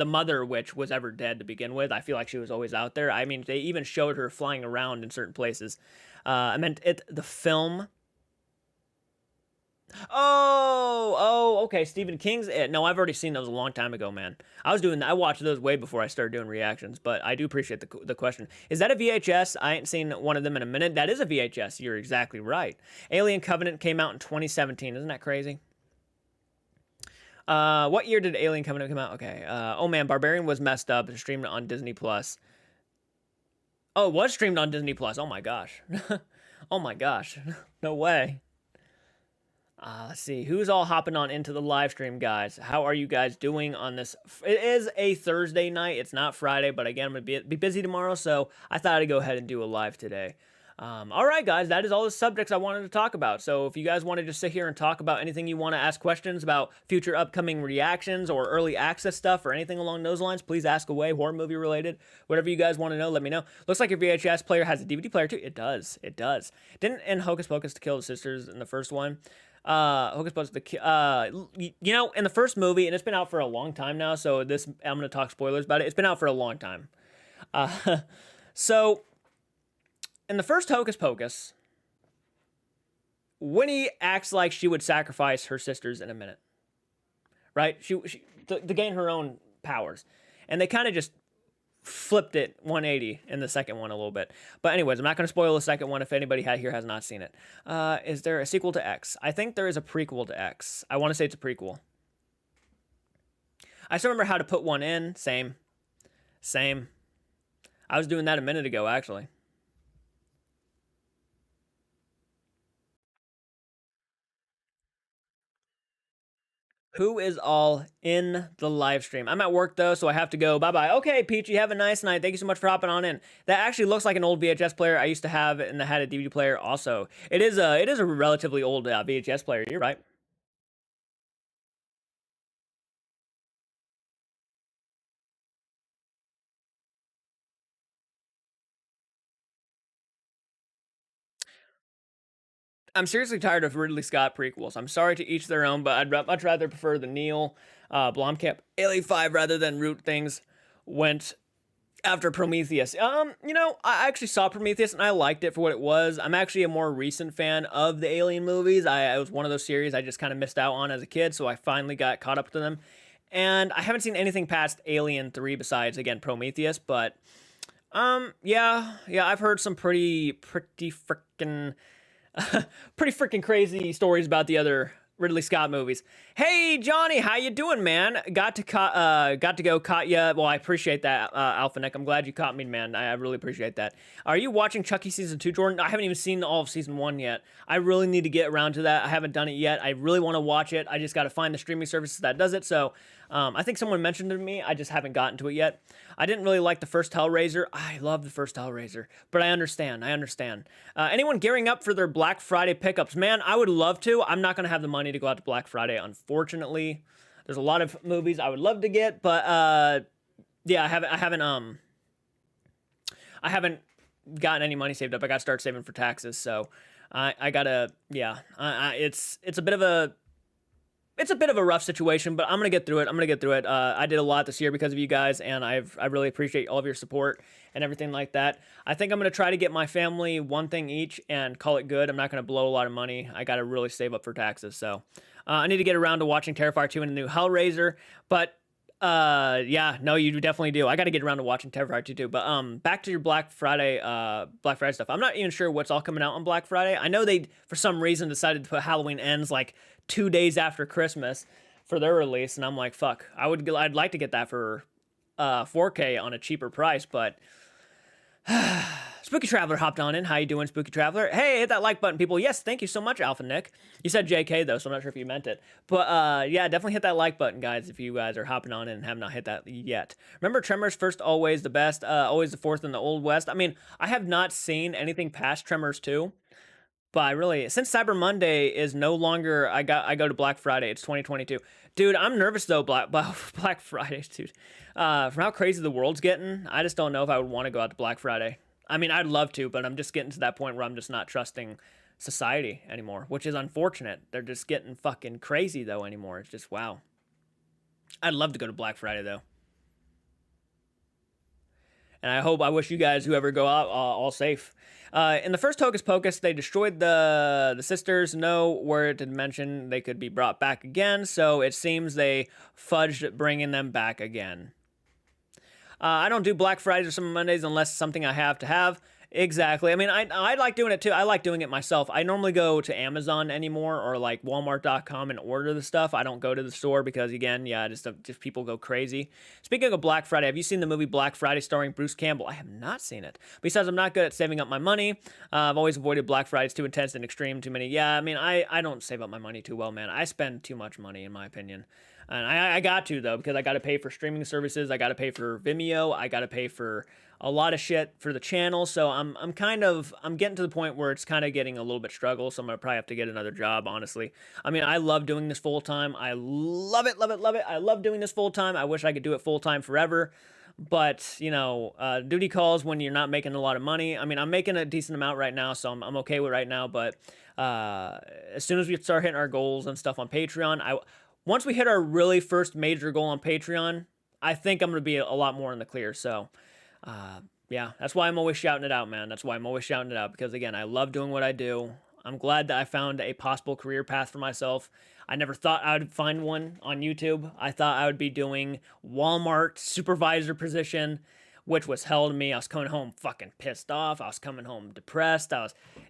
Mother Witch was ever dead to begin with. I feel like she was always out there. I mean, they even showed her flying around in certain places. I meant the film. Okay. Stephen King's It. No, I've already seen those a long time ago, man. I watched those way before I started doing reactions, but I do appreciate the question. Is that a VHS? I ain't seen one of them in a minute. That is a VHS. You're exactly right. Alien Covenant came out in 2017. Isn't that crazy? What year did Alien Covenant come out? Okay. Oh man, Barbarian was messed up and streamed on Disney Plus. Oh, it was streamed on Disney Plus. Oh my gosh. Oh my gosh. No way. Let's see who's all hopping on into the live stream, guys. How are you guys doing on this? It is a Thursday night. It's not Friday, but again, I'm gonna be busy tomorrow, so I thought I'd go ahead and do a live today. All right, guys, that is all the subjects I wanted to talk about. So if you guys want to just sit here and talk about anything you want to ask questions about future upcoming reactions or early access stuff or anything along those lines, please ask away, horror movie related. Whatever you guys want to know, let me know. Looks like your VHS player has a DVD player too. It does. It does. Didn't in Hocus Pocus to kill the sisters in the first one? Hocus Pocus you know, in the first movie, and it's been out for a long time now, so this I'm going to talk spoilers about it. It's been out for a long time. So in the first Hocus Pocus, Winnie acts like she would sacrifice her sisters in a minute, right? She to gain her own powers, and they kind of just flipped it 180 in the second one a little bit. But anyways, I'm not going to spoil the second one if anybody here has not seen it. Is there a sequel to X? I think there is a prequel to X. I want to say it's a prequel. I still remember how to put one in. Same. I was doing that a minute ago, actually. Who is all in the live stream? I'm at work though, so I have to go. Bye bye. Okay, Peachy, have a nice night. Thank you so much for hopping on in. That actually looks like an old VHS player I used to have, and I had a DVD player also. It is a relatively old VHS player. You're right. I'm seriously tired of Ridley Scott prequels. I'm sorry to each their own, but I'd much rather prefer the Neil Blomkamp Alien 5 rather than root things went after Prometheus. You know, I actually saw Prometheus and I liked it for what it was. I'm actually a more recent fan of the Alien movies. I was one of those series I just kind of missed out on as a kid, so I finally got caught up to them. And I haven't seen anything past Alien 3 besides, again, Prometheus, but yeah, I've heard some pretty freaking pretty freaking crazy stories about the other Ridley Scott movies. Hey Johnny, how you doing, man? Got to go caught ya. Well, I appreciate that, Alpha Nick. I'm glad you caught me, man. I really appreciate that. Are you watching Chucky season 2, Jordan? I haven't even seen all of season 1 yet. I really need to get around to that. I haven't done it yet. I really want to watch it. I just got to find the streaming services that does it. So I think someone mentioned it to me. I just haven't gotten to it yet. I didn't really like the first Hellraiser. I love the first Hellraiser, but I understand. Anyone gearing up for their Black Friday pickups? Man, I would love to. I'm not going to have the money to go out to Black Friday, unfortunately. There's a lot of movies I would love to get, but yeah, I haven't gotten any money saved up. I got to start saving for taxes, so I gotta, yeah. It's a bit of a rough situation, but I'm gonna get through it. I did a lot this year because of you guys, and I really appreciate all of your support and everything like that. I think I'm gonna try to get my family one thing each and call it good. I'm not gonna blow a lot of money. I gotta really save up for taxes, so I need to get around to watching Terrifier 2 and the new Hellraiser. But yeah, no, you definitely do. I got to get around to watching Terrifier 2 too. But back to your Black Friday stuff. I'm not even sure what's all coming out on Black Friday. I know they, for some reason, decided to put Halloween Ends like 2 days after Christmas for their release, and I'm like, fuck. I'd like to get that for 4K on a cheaper price, but Spooky Traveler hopped on in. How you doing, Spooky Traveler? Hey, hit that like button, people. Yes, thank you so much, Alpha Nick. You said JK, though, so I'm not sure if you meant it. But, yeah, definitely hit that like button, guys, if you guys are hopping on in and have not hit that yet. Remember Tremors first, always the best, always the fourth in the Old West? I mean, I have not seen anything past Tremors 2, but I really, since Cyber Monday is no longer, I go to Black Friday. It's 2022. Dude, I'm nervous, though, Black Friday, dude. From how crazy the world's getting, I just don't know if I would want to go out to Black Friday. I mean, I'd love to, but I'm just getting to that point where I'm just not trusting society anymore, which is unfortunate. They're just getting fucking crazy, though, anymore. It's just, wow. I'd love to go to Black Friday, though. And I wish you guys, whoever go out, all safe. In the first Hocus Pocus, they destroyed the sisters. No word to mention they could be brought back again, so it seems they fudged bringing them back again. I don't do Black Fridays or Summer Mondays unless it's something I have to have. Exactly. I mean, I like doing it too. I like doing it myself. I normally go to Amazon anymore or like Walmart.com and order the stuff. I don't go to the store because again, yeah, just people go crazy. Speaking of Black Friday, have you seen the movie Black Friday starring Bruce Campbell? I have not seen it. Besides, I'm not good at saving up my money. I've always avoided Black Friday. It's too intense and extreme. Too many. Yeah, I mean, I don't save up my money too well, man. I spend too much money in my opinion. And I got to though because I got to pay for streaming services. I got to pay for Vimeo. I got to pay for a lot of shit for the channel. So I'm getting to the point where it's kind of getting a little bit struggle. So I'm gonna probably have to get another job. Honestly, I mean I love doing this full time. I love it, love it, love it. I love doing this full time. I wish I could do it full time forever. But you know, duty calls when you're not making a lot of money. I mean, I'm making a decent amount right now, so I'm okay with right now. But as soon as we start hitting our goals and stuff on Patreon, once we hit our really first major goal on Patreon, I think I'm going to be a lot more in the clear. So, yeah, that's why I'm always shouting it out, man. That's why I'm always shouting it out because, again, I love doing what I do. I'm glad that I found a possible career path for myself. I never thought I would find one on YouTube. I thought I would be doing Walmart supervisor position, which was hell to me. I was coming home fucking pissed off. I was coming home depressed.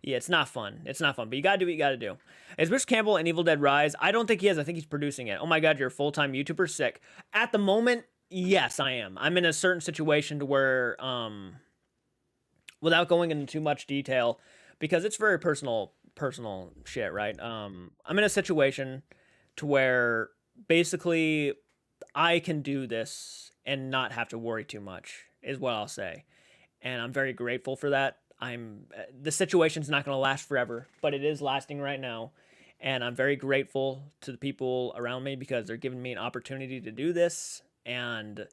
Yeah, it's not fun. It's not fun, but you gotta do what you gotta do. Is Bruce Campbell in Evil Dead Rise? I don't think he is. I think he's producing it. Oh my God, you're a full-time YouTuber? Sick. At the moment, yes, I am. I'm in a certain situation to where, without going into too much detail, because it's very personal shit, right? I'm in a situation to where basically I can do this and not have to worry too much, is what I'll say. And I'm very grateful for that. The situation's not going to last forever, but it is lasting right now. And I'm very grateful to the people around me because they're giving me an opportunity to do this and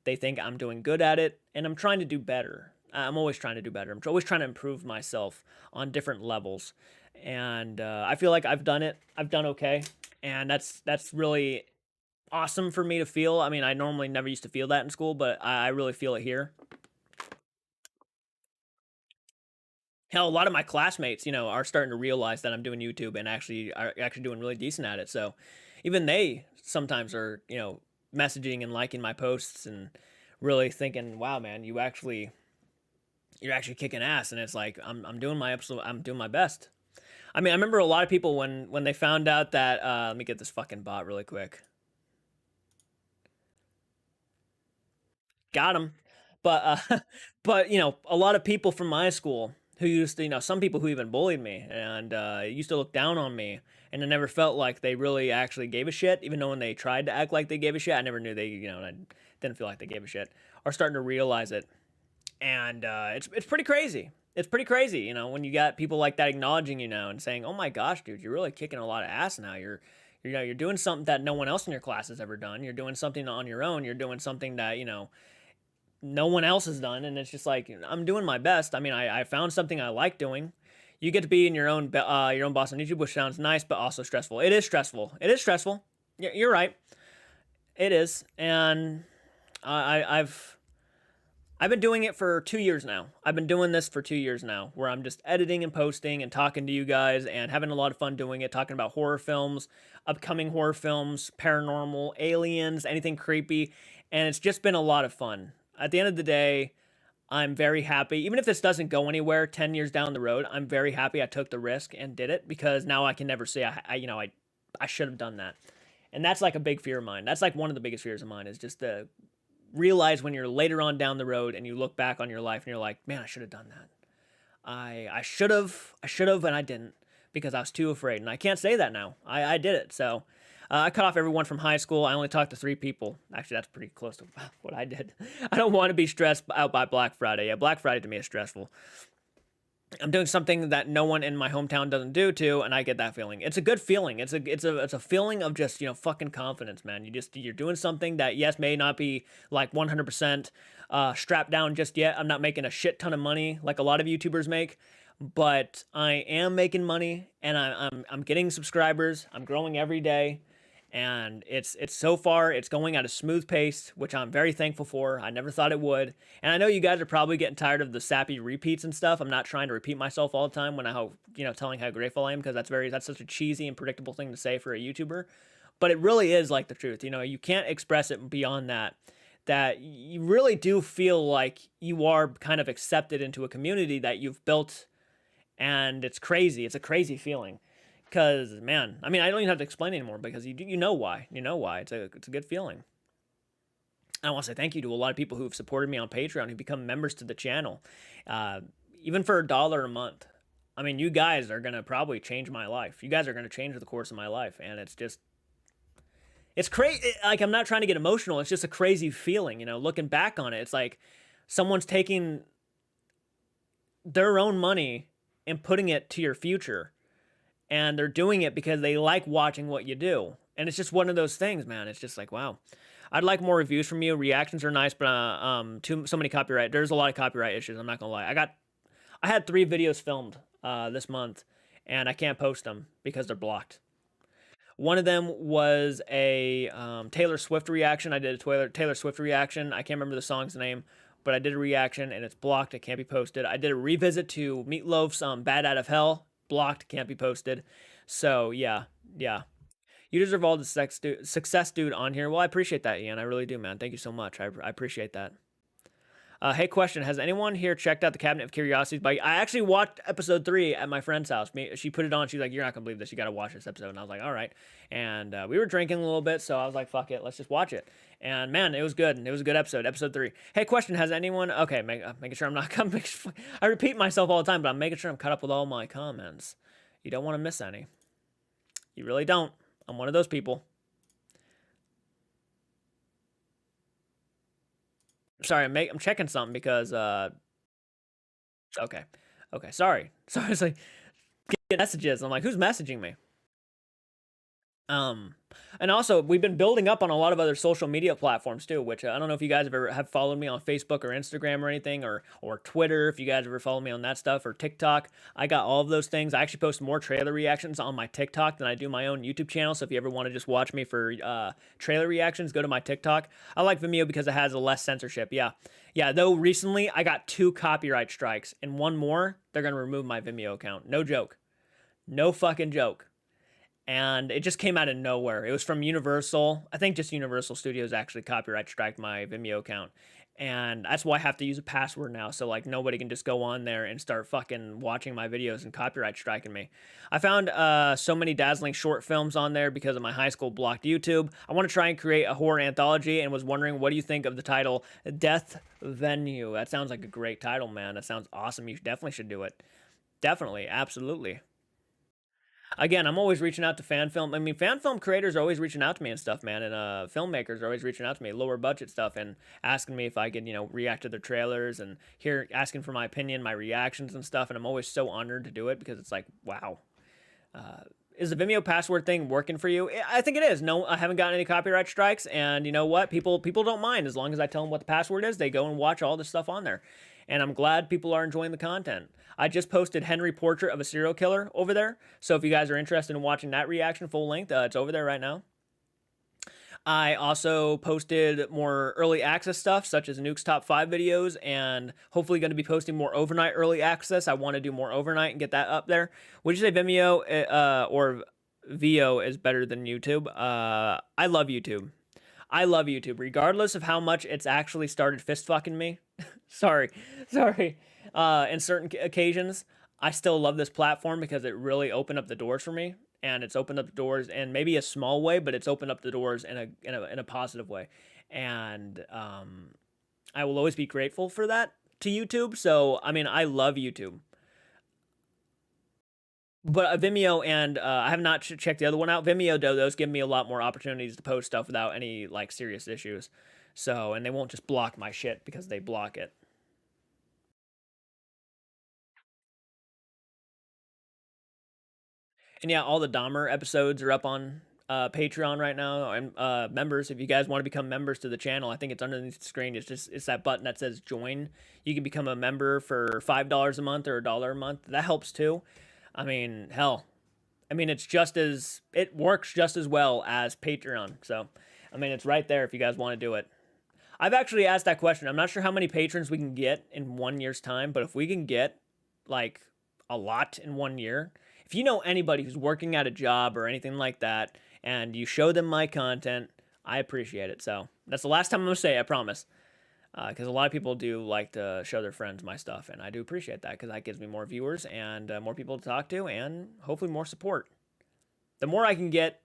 they think I'm doing good at it and I'm trying to do better. I'm always trying to do better. I'm always trying to improve myself on different levels. And I feel like I've done it. I've done okay. And that's really awesome for me to feel. I mean, I normally never used to feel that in school, but I really feel it here. Hell, a lot of my classmates, you know, are starting to realize that I'm doing YouTube and actually are actually doing really decent at it. So even they sometimes are, you know, messaging and liking my posts and really thinking, "Wow, man, you're actually kicking ass." And it's like I'm doing my absolute, I'm doing my best. I mean, I remember a lot of people when they found out that let me get this fucking bot really quick. Got him. But but you know, a lot of people from my school who used to, you know, some people who even bullied me and used to look down on me, and I never felt like they really actually gave a shit, even though when they tried to act like they gave a shit, I never knew they, you know, I didn't feel like they gave a shit. Are starting to realize it, and it's pretty crazy. It's pretty crazy, you know, when you got people like that acknowledging you now and saying, "Oh my gosh, dude, you're really kicking a lot of ass now. You know, you're doing something that no one else in your class has ever done. You're doing something on your own. You're doing something that, you know, no one else has done." And it's just like I'm doing my best. I mean, I found something I like doing. You get to be in your own boss on YouTube, which sounds nice but also stressful. It is stressful. It is stressful. You're right. It is, and I've been doing it for 2 years now. I've been doing this for 2 years now, where I'm just editing and posting and talking to you guys and having a lot of fun doing it, talking about horror films, upcoming horror films, paranormal, aliens, anything creepy, and it's just been a lot of fun. At the end of the day, I'm very happy. Even if this doesn't go anywhere 10 years down the road, I'm very happy I took the risk and did it because now I can never say I should have done that. And that's like a big fear of mine. That's like one of the biggest fears of mine is just to realize when you're later on down the road and you look back on your life and you're like, man, I should have done that. I should have, and I didn't because I was too afraid. And I can't say that now. I did it. So I cut off everyone from high school. I only talked to 3 people. Actually, that's pretty close to what I did. I don't want to be stressed out by Black Friday. Yeah, Black Friday to me is stressful. I'm doing something that no one in my hometown doesn't do too, and I get that feeling. It's a good feeling. It's a feeling of just, you know, fucking confidence, man. You're doing something that yes may not be like 100% strapped down just yet. I'm not making a shit ton of money like a lot of YouTubers make, but I am making money and I'm getting subscribers. I'm growing every day. And it's so far it's going at a smooth pace, which I'm very thankful for. I never thought it would, and I know you guys are probably getting tired of the sappy repeats and stuff. I'm not trying to repeat myself all the time when telling how grateful I am because that's such a cheesy and predictable thing to say for a YouTuber, but it really is like the truth. You know, you can't express it beyond that. that you really do feel like you are kind of accepted into a community that you've built, and it's crazy. It's a crazy feeling. Because man, I mean, I don't even have to explain anymore because you know why. You know why. It's a good feeling. I want to say thank you to a lot of people who've supported me on Patreon, who become members to the channel, uh, even for $1 a month. I mean, you guys are gonna probably change my life. You guys are gonna change the course of my life, and it's crazy. Like, I'm not trying to get emotional. It's just a crazy feeling, you know. Looking back on it, it's like someone's taking their own money and putting it to your future, and they're doing it because they like watching what you do. And it's just one of those things, man. It's just like, wow. I'd like more reviews from you. Reactions are nice, but so many copyright. There's a lot of copyright issues. I'm not gonna lie. I had 3 videos filmed this month, and I can't post them because they're blocked. One of them was a Taylor Swift reaction. I did a Taylor Swift reaction. I can't remember the song's name, but I did a reaction, and it's blocked. It can't be posted. I did a revisit to Meatloaf's Bad Out of Hell. Blocked. Can't be posted. So, yeah. Yeah. You deserve all the success, dude, on here. Well, I appreciate that, Ian. I really do, man. Thank you so much. I appreciate that. Hey, question. Has anyone here checked out the Cabinet of Curiosities? I actually watched episode 3 at my friend's house. She put it on. She's like, you're not going to believe this. You got to watch this episode. And I was like, all right. And we were drinking a little bit, so I was like, fuck it. Let's just watch it. And, man, it was good. It was a good episode. Episode 3. Hey, question. Has anyone... Okay, making sure I'm not... I repeat myself all the time, but I'm making sure I'm caught up with all my comments. You don't want to miss any. You really don't. I'm one of those people. Sorry, I'm checking something because okay. Sorry. It's like getting messages. I'm like, who's messaging me? And also we've been building up on a lot of other social media platforms too, which I don't know if you guys have followed me on Facebook or Instagram or anything, or Twitter, if you guys ever follow me on that stuff, or TikTok. I got all of those things. I actually post more trailer reactions on my TikTok than I do my own YouTube channel. So if you ever want to just watch me for trailer reactions, go to my TikTok. I like Vimeo because it has a less censorship. Yeah, though recently I got 2 copyright strikes, and one more, they're going to remove my Vimeo account. No joke. No fucking joke. And it just came out of nowhere. It was from Universal. I think just Universal Studios actually copyright striked my Vimeo account. And that's why I have to use a password now, so like nobody can just go on there and start fucking watching my videos and copyright striking me. I found so many dazzling short films on there because of my high school blocked YouTube. I want to try and create a horror anthology, and was wondering, what do you think of the title Death Venue? That sounds like a great title, man. That sounds awesome. You definitely should do it. Definitely, absolutely. Again, I'm always reaching out to fan film. I mean, fan film creators are always reaching out to me and stuff, man. And filmmakers are always reaching out to me, lower budget stuff, and asking me if I could, react to their trailers, and asking for my opinion, my reactions and stuff. And I'm always so honored to do it because it's like, wow. Is the Vimeo password thing working for you? I think it is. No, I haven't gotten any copyright strikes, and you know what? People don't mind as long as I tell them what the password is. They go and watch all the stuff on there, and I'm glad people are enjoying the content. I just posted Henry Portrait of a Serial Killer over there, so if you guys are interested in watching that reaction full length, it's over there right now. I also posted more early access stuff, such as Nuke's Top 5 videos, and hopefully going to be posting more overnight early access. I want to do more overnight and get that up there. Would you say Vimeo or VO is better than YouTube? I love YouTube. I love YouTube, regardless of how much it's actually started fist fucking me. sorry. In certain occasions, I still love this platform because it really opened up the doors for me. And it's opened up the doors in maybe a small way, but it's opened up the doors in a positive way. And I will always be grateful for that to YouTube. So, I mean, I love YouTube. But Vimeo, and I have not checked the other one out. Vimeo, though, those give me a lot more opportunities to post stuff without any, like, serious issues. So, and they won't just block my shit because they block it. And yeah, all the Dahmer episodes are up on Patreon right now. And members, if you guys want to become members to the channel, I think it's underneath the screen. It's that button that says join. You can become a member for $5 a month or $1 a month. That helps too. I mean, hell, I mean, it works just as well as Patreon. So, I mean, it's right there if you guys want to do it. I've actually asked that question. I'm not sure how many patrons we can get in 1 year's time, but if we can get like a lot in 1 year, if you know anybody who's working at a job or anything like that, and you show them my content, I appreciate it. So that's the last time I'm gonna say it, I promise. Because a lot of people do like to show their friends my stuff, and I do appreciate that because that gives me more viewers and more people to talk to, and hopefully more support. The more I can get,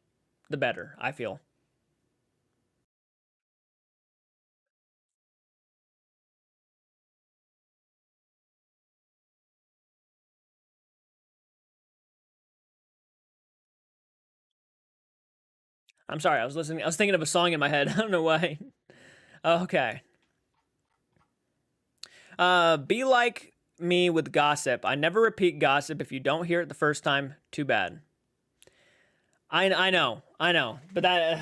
the better, I feel. I'm sorry, I was listening. I was thinking of a song in my head. I don't know why. Okay. Be like me with gossip. I never repeat gossip. If you don't hear it the first time, too bad. I know, but that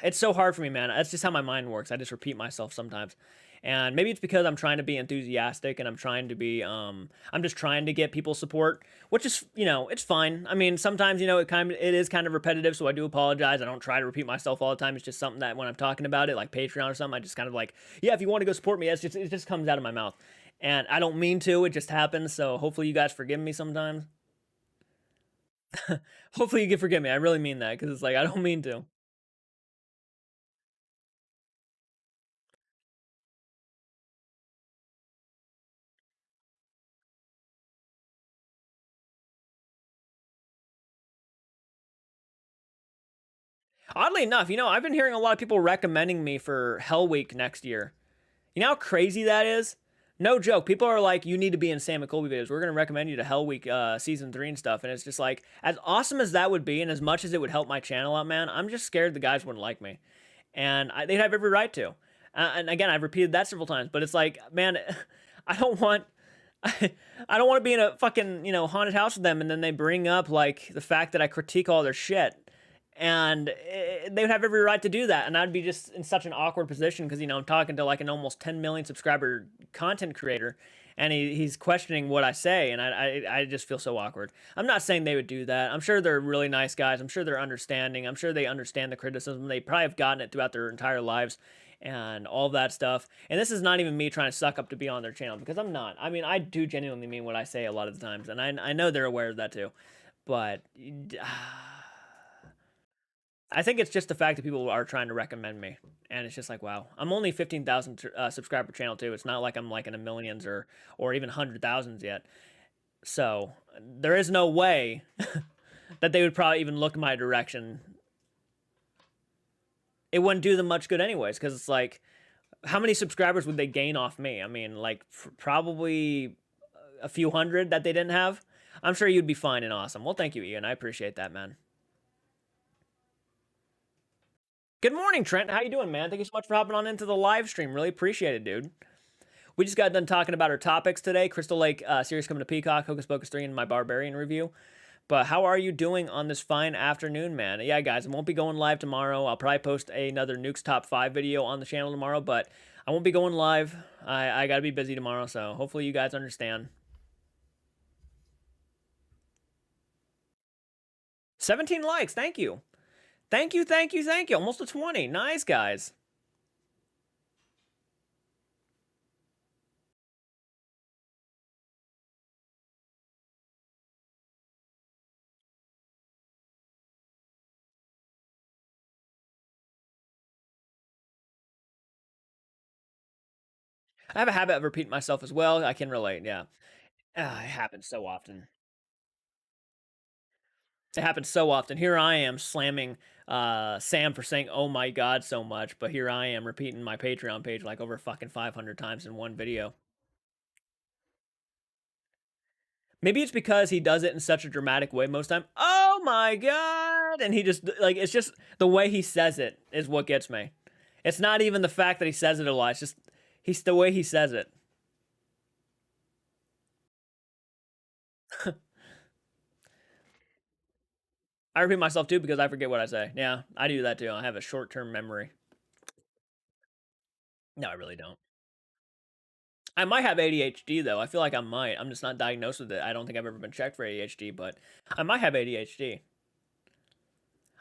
it's so hard for me, man. That's just how my mind works. I just repeat myself sometimes, and maybe it's because I'm trying to be enthusiastic and I'm trying to be I'm just trying to get people support, which is it's fine. I mean, sometimes it is kind of repetitive, so I do apologize. I don't try to repeat myself all the time. It's just something that when I'm talking about it, like Patreon or something, I just kind of like, yeah, if you want to go support me, it just comes out of my mouth, and I don't mean to. It just happens. So hopefully you guys forgive me sometimes. Hopefully you can forgive me. I really mean that because it's like I don't mean to. Oddly enough, I've been hearing a lot of people recommending me for Hell Week next year. You know how crazy that is? No joke. People are like, you need to be in Sam and Colby videos. We're going to recommend you to Hell Week season 3 and stuff. And it's just like, as awesome as that would be, and as much as it would help my channel out, man, I'm just scared the guys wouldn't like me. And they'd have every right to. And again, I've repeated that several times, but it's like, man, I don't want. I don't want to be in a fucking, haunted house with them and then they bring up like the fact that I critique all their shit and they would have every right to do that, and I'd be just in such an awkward position because I'm talking to like an almost 10 million subscriber content creator, and he's questioning what I say, and I just feel so awkward. I'm not saying they would do that. I'm sure they're really nice guys. I'm sure they're understanding. I'm sure they understand the criticism. They probably have gotten it throughout their entire lives and all that stuff. And this is not even me trying to suck up to be on their channel because I'm not. I mean, I do genuinely mean what I say a lot of the times, and I know they're aware of that too, but. I think it's just the fact that people are trying to recommend me, and it's just like, wow, I'm only 15,000 subscriber channel too. It's not like I'm like in the millions or even 100,000s yet. So there is no way that they would probably even look my direction. It wouldn't do them much good anyways, because it's like, how many subscribers would they gain off me? I mean, like probably a few hundred that they didn't have. I'm sure you'd be fine and awesome. Well, thank you, Ian. I appreciate that, man. Good morning, Trent. How you doing, man? Thank you so much for hopping on into the live stream. Really appreciate it, dude. We just got done talking about our topics today. Crystal Lake series coming to Peacock, Hocus Pocus 3, and my Barbarian review. But how are you doing on this fine afternoon, man? Yeah, guys, I won't be going live tomorrow. I'll probably post another Nuke's Top 5 video on the channel tomorrow, but I won't be going live. I got to be busy tomorrow, so hopefully you guys understand. 17 likes. Thank you. Thank you, thank you, thank you. Almost a 20. Nice, guys. I have a habit of repeating myself as well. I can relate, yeah. It happens so often. It happens so often. Here I am slamming Sam for saying "Oh my God" so much, but here I am repeating my Patreon page like over fucking 500 times in one video. Maybe it's because he does it in such a dramatic way most time. Oh my God, and he just like it's just the way he says it is what gets me. It's not even the fact that he says it a lot. It's just he's the way he says it. I repeat myself too because I forget what I say. Yeah, I do that too. I have a short-term memory. No, I really don't. I might have ADHD though. I feel like I might. I'm just not diagnosed with it. I don't think I've ever been checked for ADHD, but I might have ADHD.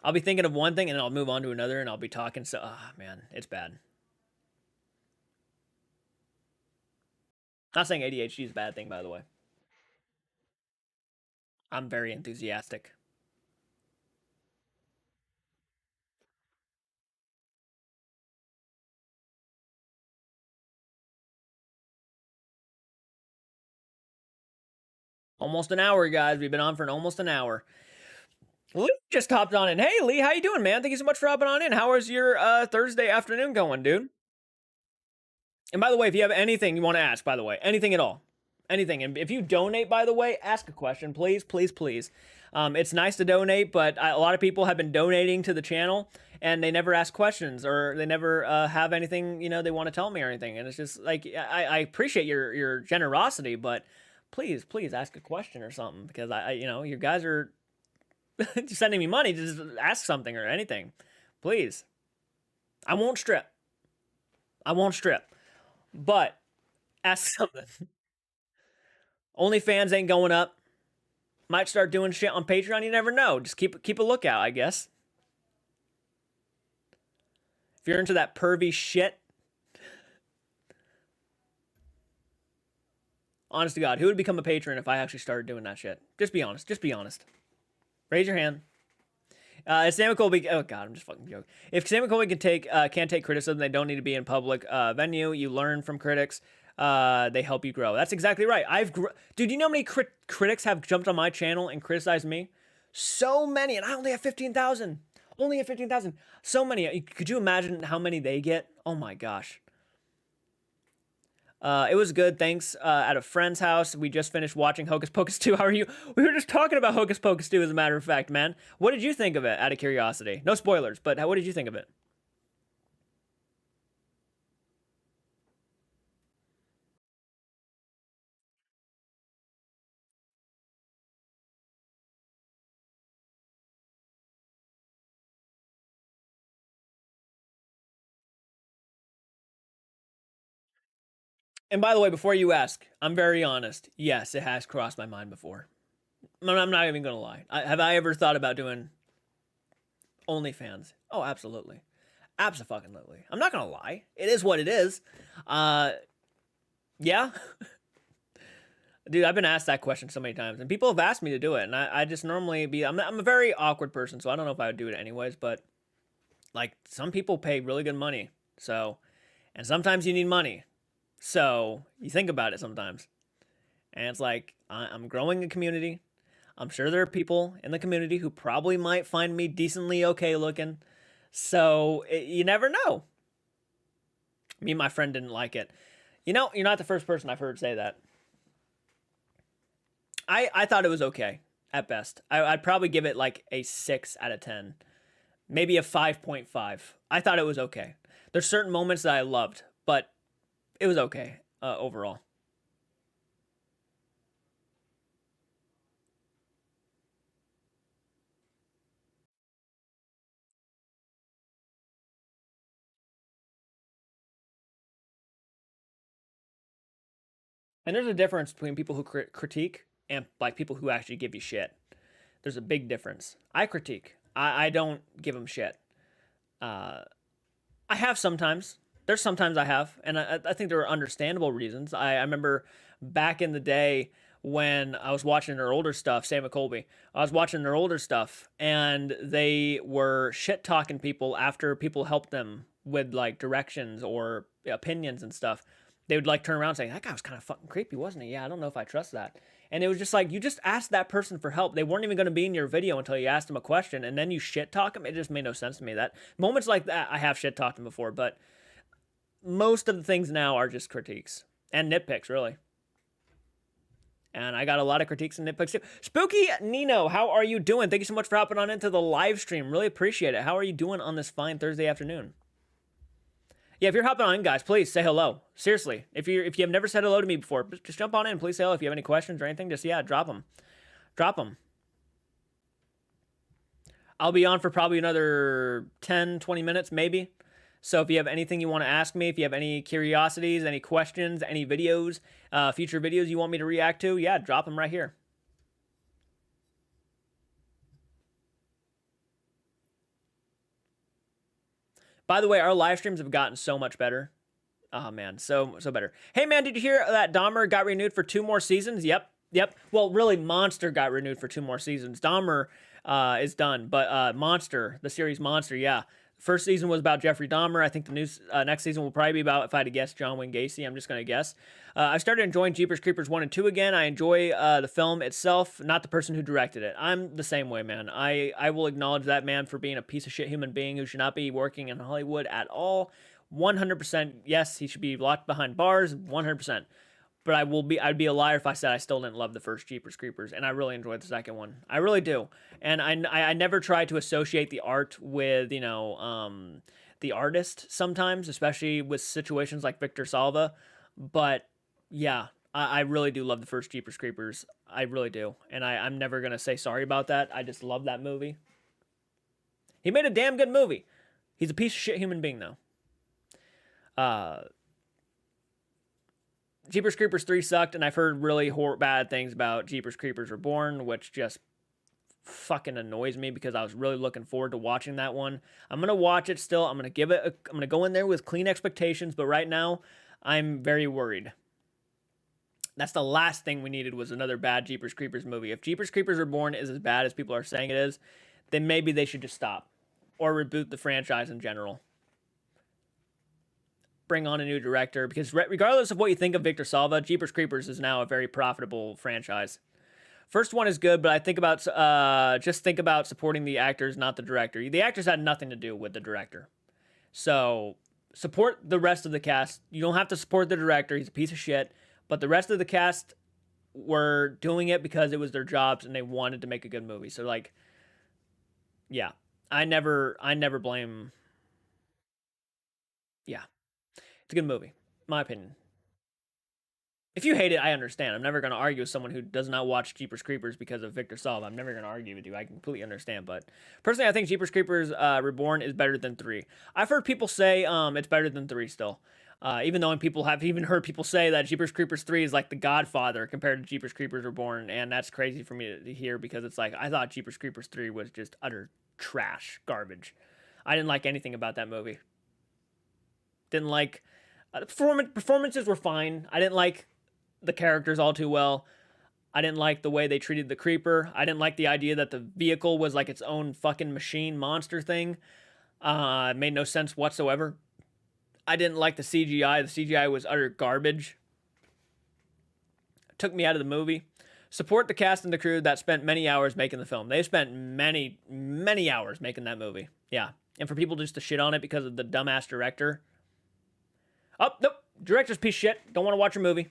I'll be thinking of one thing and then I'll move on to another and I'll be talking. So, man, it's bad. Not saying ADHD is a bad thing, by the way. I'm very enthusiastic. Almost an hour, guys. We've been on for almost an hour. Lee just hopped on in. Hey, Lee, how you doing, man? Thank you so much for hopping on in. How is your Thursday afternoon going, dude? And by the way, if you have anything you want to ask, by the way, anything at all, anything, and if you donate, by the way, ask a question, please, please, please. It's nice to donate, but a lot of people have been donating to the channel, and they never ask questions, or they never have anything, they want to tell me or anything. And it's just like, I appreciate your generosity, but please, please ask a question or something, because you guys are sending me money to just ask something or anything. Please. I won't strip. I won't strip. But ask something. OnlyFans ain't going up. Might start doing shit on Patreon. You never know. Just keep a lookout, I guess. If you're into that pervy shit. Honest to God, who would become a patron if I actually started doing that shit? Just be honest. Just be honest. Raise your hand. If Sam Colby, oh God, I'm just fucking joking. If Sam Colby can't take criticism, they don't need to be in public venue. You learn from critics. They help you grow. That's exactly right. Dude, you know how many critics have jumped on my channel and criticized me? So many, and I only have 15,000. Only have 15,000. So many. Could you imagine how many they get? Oh my gosh. It was good. Thanks. At a friend's house. We just finished watching Hocus Pocus 2. How are you? We were just talking about Hocus Pocus 2, as a matter of fact, man. What did you think of it, out of curiosity? No spoilers, but what did you think of it? And by the way, before you ask, I'm very honest. Yes, it has crossed my mind before. I'm not even going to lie. Have I ever thought about doing OnlyFans? Oh, absolutely. Absolutely. I'm not going to lie. It is what it is. Yeah. Dude, I've been asked that question so many times, and people have asked me to do it, and I just normally I'm a very awkward person, so I don't know if I would do it anyways, but like, some people pay really good money, so, and sometimes you need money, so you think about it sometimes, and it's like, I'm growing a community. I'm sure there are people in the community who probably might find me decently okay looking, so you never know. Me and my friend didn't like it. You're not the first person I've heard say that. I thought it was okay at best. I'd probably give it like a 6 out of 10, maybe a 5.5. I thought it was okay. There's certain moments that I loved, but it was okay overall. And there's a difference between people who critique and like people who actually give you shit. There's a big difference. I critique. I don't give them shit. Uh, I have sometimes. There's sometimes I have, and I think there are understandable reasons. I remember back in the day when I was watching their older stuff, Sam McColby. I was watching their older stuff, and they were shit talking people after people helped them with like directions or opinions and stuff. They would like turn around and say, "That guy was kind of fucking creepy, wasn't he? Yeah, I don't know if I trust that." And it was just like, you just asked that person for help. They weren't even going to be in your video until you asked them a question, and then you shit talk them. It just made no sense to me. That moments like that, I have shit talked them before, but most of the things now are just critiques and nitpicks, really. And I got a lot of critiques and nitpicks too. Spooky Nino, how are you doing? Thank you so much for hopping on into the live stream. Really appreciate it. How are you doing on this fine Thursday afternoon? Yeah, if you're hopping on, guys, please say hello. Seriously, if you have never said hello to me before, just jump on in. Please say hello. If you have any questions or anything, just drop them. Drop them. I'll be on for probably another 10, 20 minutes, maybe. So if you have anything you want to ask me, if you have any curiosities, any questions, any videos, future videos you want me to react to, yeah, drop them right here. By the way, our live streams have gotten so much better. Oh man, so better. Hey man, did you hear that Dahmer got renewed for 2 more seasons? Yep. Well, really, Monster got renewed for 2 more seasons. Dahmer is done, but Monster, the series Monster, yeah, First season was about Jeffrey Dahmer. I think the next season will probably be about, if I had to guess, John Wayne Gacy. I'm just going to guess. I started enjoying Jeepers Creepers 1 and 2 again. I enjoy the film itself, not the person who directed it. I'm the same way, man. I will acknowledge that man for being a piece of shit human being who should not be working in Hollywood at all. 100%, yes, he should be locked behind bars, 100%. But I'd be a liar if I said I still didn't love the first Jeepers Creepers, and I really enjoyed the second one. I really do, and I never try to associate the art with the artist sometimes, especially with situations like Victor Salva. But yeah, I really do love the first Jeepers Creepers. I really do, and I'm never gonna say sorry about that. I just love that movie. He made a damn good movie. He's a piece of shit human being though. Uh, Jeepers Creepers 3 sucked, and I've heard really bad things about Jeepers Creepers Reborn, which just fucking annoys me because I was really looking forward to watching that one. I'm gonna watch it still. I'm gonna go in there with clean expectations, but right now I'm very worried. That's the last thing we needed was another bad Jeepers Creepers movie. If Jeepers Creepers Reborn is as bad as people are saying it is, then maybe they should just stop or reboot the franchise in general. Bring on a new director because regardless of what you think of Victor Salva, Jeepers Creepers is now a very profitable franchise. First one is good, but I think about just think about supporting the actors, not the director. The actors had nothing to do with the director, so support the rest of the cast. You don't have to support the director; he's a piece of shit. But the rest of the cast were doing it because it was their jobs and they wanted to make a good movie. So like, yeah, I never blame. Yeah, it's a good movie, my opinion. If you hate it, I understand. I'm never going to argue with someone who does not watch Jeepers Creepers because of Victor Salva. I'm never going to argue with you. I completely understand. But personally, I think Jeepers Creepers Reborn is better than 3. I've heard people say it's better than 3 still. Even though people have even heard people say that Jeepers Creepers 3 is like the Godfather compared to Jeepers Creepers Reborn. And that's crazy for me to hear because it's like, I thought Jeepers Creepers 3 was just utter trash, garbage. I didn't like anything about that movie. Didn't like the performances were fine. I didn't like the characters all too well. I didn't like the way they treated the creeper. I didn't like the idea that the vehicle was like its own fucking machine monster thing. It made no sense whatsoever. I didn't like the CGI. The CGI was utter garbage. It took me out of the movie. Support the cast and the crew that spent many hours making the film. They spent many, many hours making that movie. Yeah. And for people just to shit on it because of the dumbass director. Oh, nope. Director's piece of shit. Don't want to watch your movie.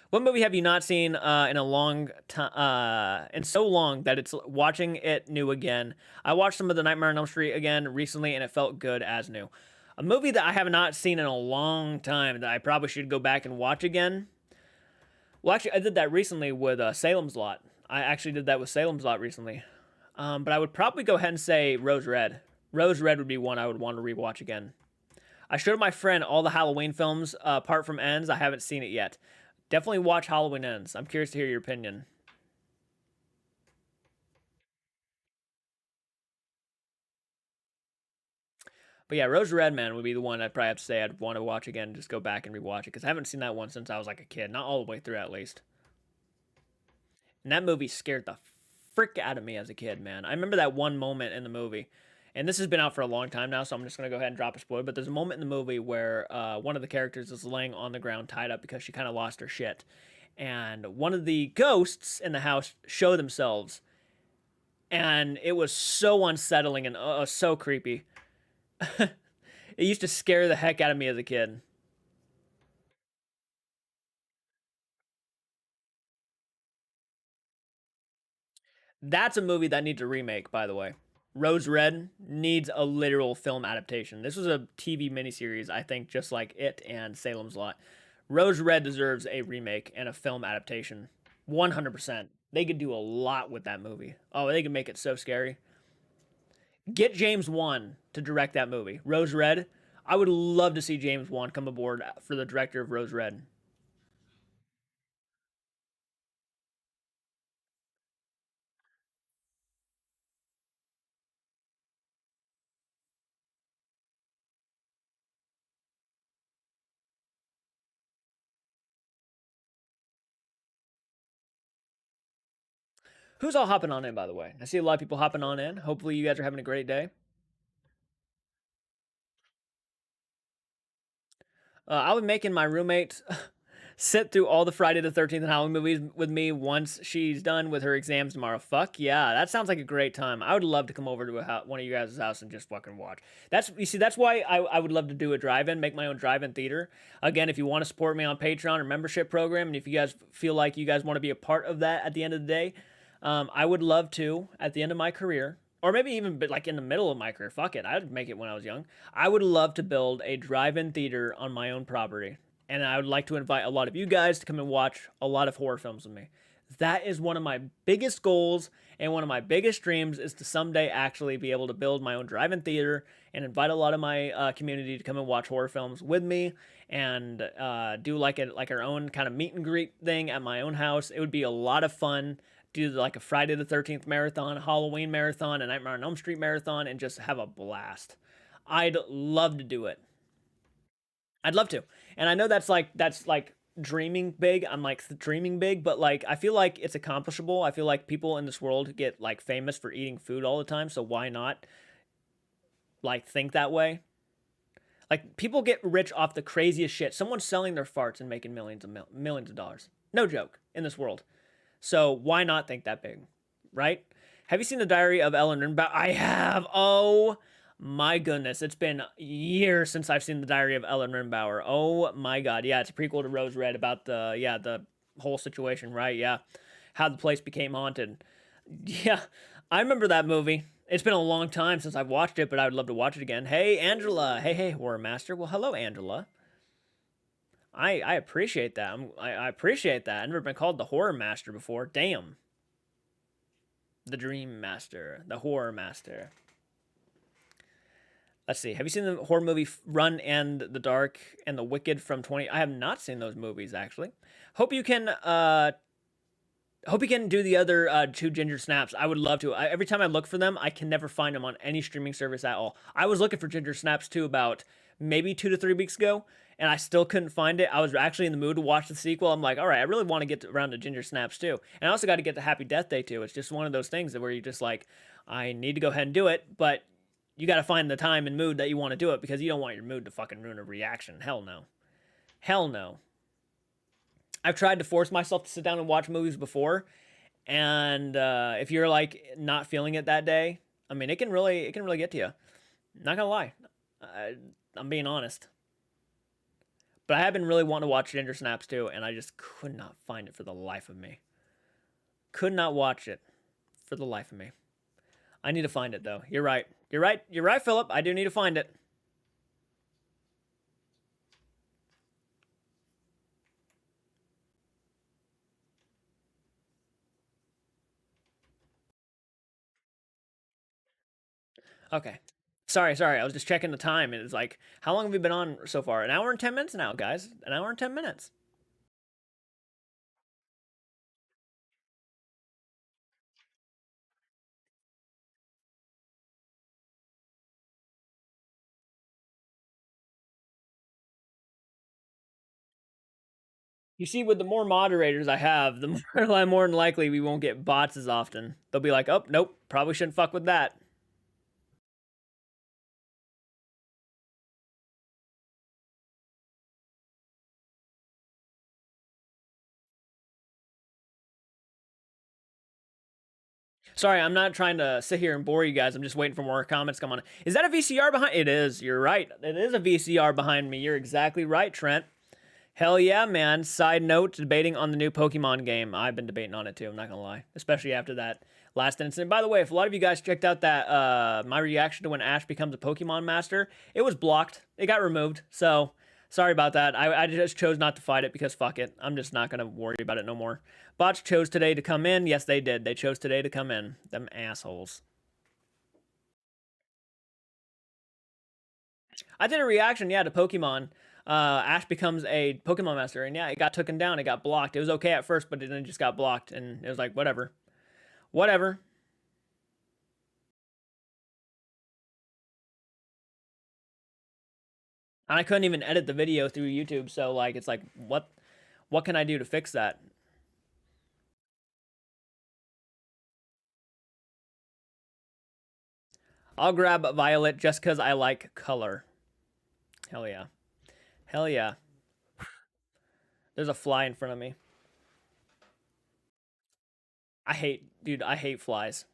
What movie have you not seen in a long time, and so long that it's watching it new again? I watched some of the Nightmare on Elm Street again recently, and it felt good as new. A movie that I have not seen in a long time that I probably should go back and watch again. Well, actually, I did that recently with Salem's Lot. I actually did that with Salem's Lot recently. But I would probably go ahead and say Rose Red. Rose Red would be one I would want to rewatch again. I showed my friend all the Halloween films apart from Ends. I haven't seen it yet. Definitely watch Halloween Ends. I'm curious to hear your opinion. But yeah, Rose Red Man would be the one I'd probably have to say I'd want to watch again. Just go back and rewatch it because I haven't seen that one since I was like a kid, not all the way through at least. And that movie scared the frick out of me as a kid, man. I remember that one moment in the movie, and this has been out for a long time now, so I'm just gonna go ahead and drop a spoiler. But there's a moment in the movie where one of the characters is laying on the ground tied up because she kind of lost her shit, and one of the ghosts in the house show themselves, and it was so unsettling and so creepy. It used to scare the heck out of me as a kid. That's a movie that needs a remake, by the way. Rose Red needs a literal film adaptation. This was a TV miniseries, I think, just like it and Salem's Lot. Rose Red deserves a remake and a film adaptation. 100%. They could do a lot with that movie. Oh, they could make it so scary. Get James Wan to direct that movie. Rose Red. I would love to see James Wan come aboard for the director of Rose Red. Who's all hopping on in, by the way? I see a lot of people hopping on in. Hopefully, you guys are having a great day. I'll be making my roommate sit through all the Friday the 13th and Halloween movies with me once she's done with her exams tomorrow. Fuck yeah, that sounds like a great time. I would love to come over to one of you guys' house and just fucking watch. You see, that's why I would love to do a drive-in, make my own drive-in theater. Again, if you want to support me on Patreon or membership program, and if you guys feel like you guys want to be a part of that at the end of the day, I would love to, at the end of my career, or maybe even like in the middle of my career, fuck it, I'd make it when I was young. I would love to build a drive-in theater on my own property, and I would like to invite a lot of you guys to come and watch a lot of horror films with me. That is one of my biggest goals and one of my biggest dreams, is to someday actually be able to build my own drive-in theater and invite a lot of my community to come and watch horror films with me, and do like our own kind of meet and greet thing at my own house. It would be a lot of fun. Do like a Friday the 13th marathon, a Halloween marathon, a Nightmare on Elm Street marathon, and just have a blast. I'd love to do it. I'd love to. And I know that's like dreaming big. I'm like dreaming big, but like I feel like it's accomplishable. I feel like people in this world get like famous for eating food all the time, so why not like think that way? Like people get rich off the craziest shit. Someone's selling their farts and making millions of dollars. No joke in this world. So why not think that big, right? Have you seen the Diary of Ellen Ringenbauer? I have. Oh my goodness, it's been years since I've seen the Diary of Ellen Ringenbauer. Oh my god, yeah, it's a prequel to Rose Red about the whole situation, right? Yeah, how the place became haunted. Yeah, I remember that movie. It's been a long time since I've watched it, but I would love to watch it again. Hey, Angela. Hey, Horror Master. Well, hello, Angela. I appreciate that. I appreciate that. I've never been called the Horror Master before. Damn. The Dream Master. The Horror Master. Let's see. Have you seen the horror movie Run and the Dark and the Wicked from 20? I have not seen those movies, actually. Hope you can do the other two Ginger Snaps. I would love to. Every time I look for them, I can never find them on any streaming service at all. I was looking for Ginger Snaps too about maybe 2 to 3 weeks ago, and I still couldn't find it. I was actually in the mood to watch the sequel. I'm like, all right, I really want to get around to Ginger Snaps too. And I also got to get to Happy Death Day too. It's just one of those things where you just like, I need to go ahead and do it, but you got to find the time and mood that you want to do it, because you don't want your mood to fucking ruin a reaction. Hell no. Hell no. I've tried to force myself to sit down and watch movies before, and if you're like not feeling it that day, I mean, it can really get to you. Not gonna lie, I'm being honest. But I have been really wanting to watch Ginger Snaps too, and I just could not find it for the life of me. Could not watch it for the life of me. I need to find it though. You're right. You're right. You're right, Philip. I do need to find it. Okay. Sorry. I was just checking the time, and it's like, how long have we been on so far? An hour and 10 minutes now, guys. An hour and 10 minutes. You see, with the more moderators I have, the more than likely we won't get bots as often. They'll be like, oh, nope, probably shouldn't fuck with that. Sorry, I'm not trying to sit here and bore you guys. I'm just waiting for more comments to come on. Is that a VCR behind? It is. You're right. It is a VCR behind me. You're exactly right, Trent. Hell yeah, man. Side note, debating on the new Pokemon game. I've been debating on it too, I'm not gonna lie. Especially after that last incident. By the way, if a lot of you guys checked out that my reaction to when Ash becomes a Pokemon master, it was blocked. It got removed. So sorry about that. I just chose not to fight it because fuck it. I'm just not gonna worry about it no more. Bots chose today to come in. Yes, they did. They chose today to come in. Them assholes. I did a reaction, yeah, to Pokemon. Ash becomes a Pokemon master, and yeah, it got taken down. It got blocked. It was okay at first, but then it just got blocked, and it was like, whatever. Whatever. And I couldn't even edit the video through YouTube, so like, it's like, what can I do to fix that? I'll grab Violet just because I like color. Hell yeah. Hell yeah. There's a fly in front of me. Dude, I hate flies.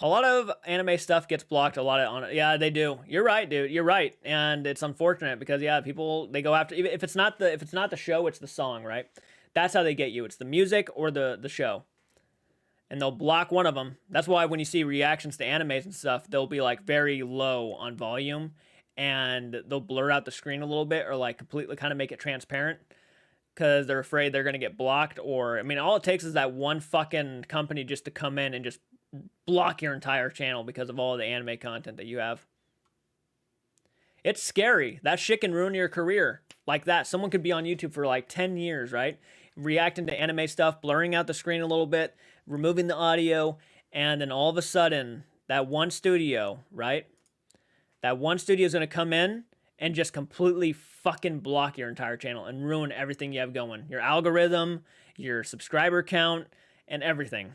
A lot of anime stuff gets blocked. A lot of on it. Yeah, they do. You're right, dude. You're right, and it's unfortunate because yeah, people they go after even if it's not the show, it's the song, right? That's how they get you. It's the music or the show, and they'll block one of them. That's why when you see reactions to animes and stuff, they'll be like very low on volume, and they'll blur out the screen a little bit or like completely kind of make it transparent because they're afraid they're gonna get blocked. Or I mean, all it takes is that one fucking company just to come in and just block your entire channel because of all the anime content that you have. It's scary. That shit can ruin your career. Like that. Someone could be on YouTube for like 10 years, right? Reacting to anime stuff, blurring out the screen a little bit, removing the audio, and then all of a sudden, that one studio, right? That one studio is going to come in and just completely fucking block your entire channel and ruin everything you have going. Your algorithm, your subscriber count, and everything.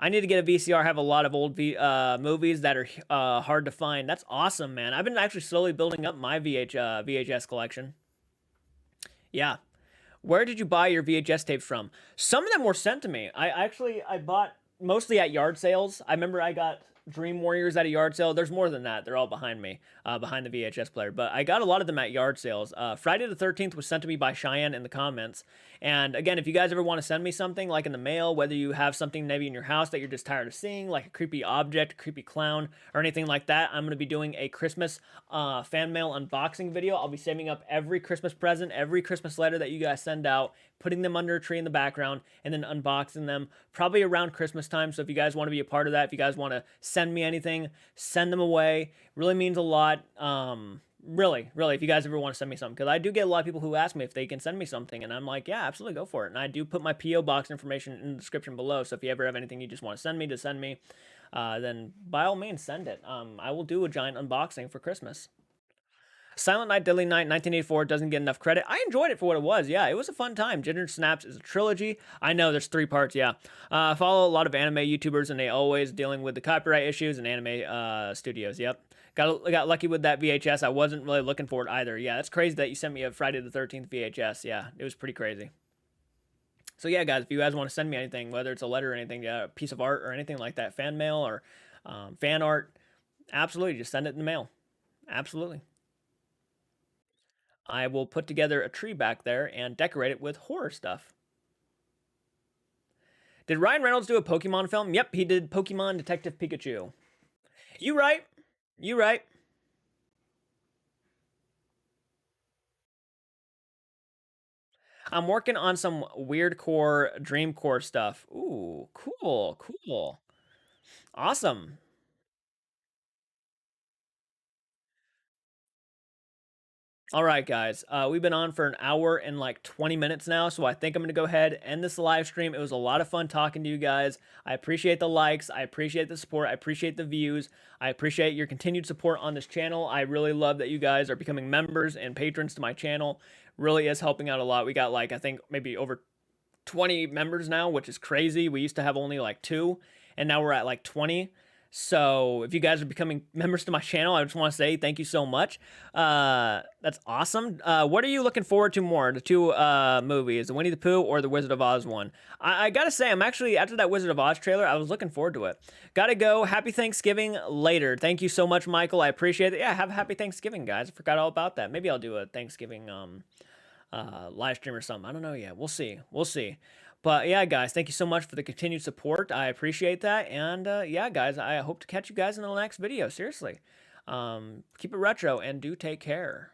I need to get a VCR. Have a lot of old movies that are hard to find. That's awesome, man. I've been actually slowly building up my VHS collection. Yeah. Where did you buy your VHS tapes from? Some of them were sent to me. I bought mostly at yard sales. I remember I got Dream Warriors at a yard sale. There's more than that. They're all behind me, behind the VHS player. But I got a lot of them at yard sales. Friday the 13th was sent to me by Cheyenne in the comments. And again, if you guys ever want to send me something like in the mail, whether you have something maybe in your house that you're just tired of seeing, like a creepy object, a creepy clown, or anything like that, I'm going to be doing a Christmas fan mail unboxing video. I'll be saving up every Christmas present, every Christmas letter that you guys send out, putting them under a tree in the background, and then unboxing them probably around Christmas time. So if you guys want to be a part of that, if you guys want to send me anything, send them away. Really means a lot. Really, if you guys ever want to send me something, because I do get a lot of people who ask me if they can send me something, and I'm like, yeah, absolutely, go for it. And I do put my PO box information in the description below. So if you ever have anything you just want to send me, then by all means send it. I will do a giant unboxing for Christmas. Silent Night, Deadly Night, 1984 doesn't get enough credit. I enjoyed it for what it was. Yeah, it was a fun time. Ginger Snaps is a trilogy. I know there's 3 parts. Yeah, I follow a lot of anime YouTubers, and they always dealing with the copyright issues and anime studios. Yep, got lucky with that VHS. I wasn't really looking for it either. Yeah, that's crazy that you sent me a Friday the 13th VHS. Yeah, it was pretty crazy. So yeah, guys, if you guys want to send me anything, whether it's a letter or anything, a piece of art or anything like that, fan mail or fan art, absolutely, just send it in the mail. Absolutely. I will put together a tree back there and decorate it with horror stuff. Did Ryan Reynolds do a Pokemon film? Yep, he did Pokemon Detective Pikachu. You right. You right. I'm working on some weird core, dream core stuff. Ooh, cool, cool. Awesome. All right, guys. We've been on for an hour and like 20 minutes now, so I think I'm going to go ahead and end this live stream. It was a lot of fun talking to you guys. I appreciate the likes. I appreciate the support. I appreciate the views. I appreciate your continued support on this channel. I really love that you guys are becoming members and patrons to my channel. Really is helping out a lot. We got like, I think maybe over 20 members now, which is crazy. We used to have only like 2, and now we're at like 20. So if you guys are becoming members to my channel, I just want to say thank you so much. That's awesome. What are you looking forward to more? The 2 movies, the Winnie the Pooh or the Wizard of Oz one? I gotta say, I'm actually, after that Wizard of Oz trailer, I was looking forward to it. Gotta go. Happy Thanksgiving later. Thank you so much, Michael. I appreciate it. Yeah, have a happy Thanksgiving, guys. I forgot all about that. Maybe I'll do a Thanksgiving live stream or something. I don't know yet. We'll see. We'll see. But yeah, guys, thank you so much for the continued support. I appreciate that. And yeah, guys, I hope to catch you guys in the next video. Seriously. Keep it retro and do take care.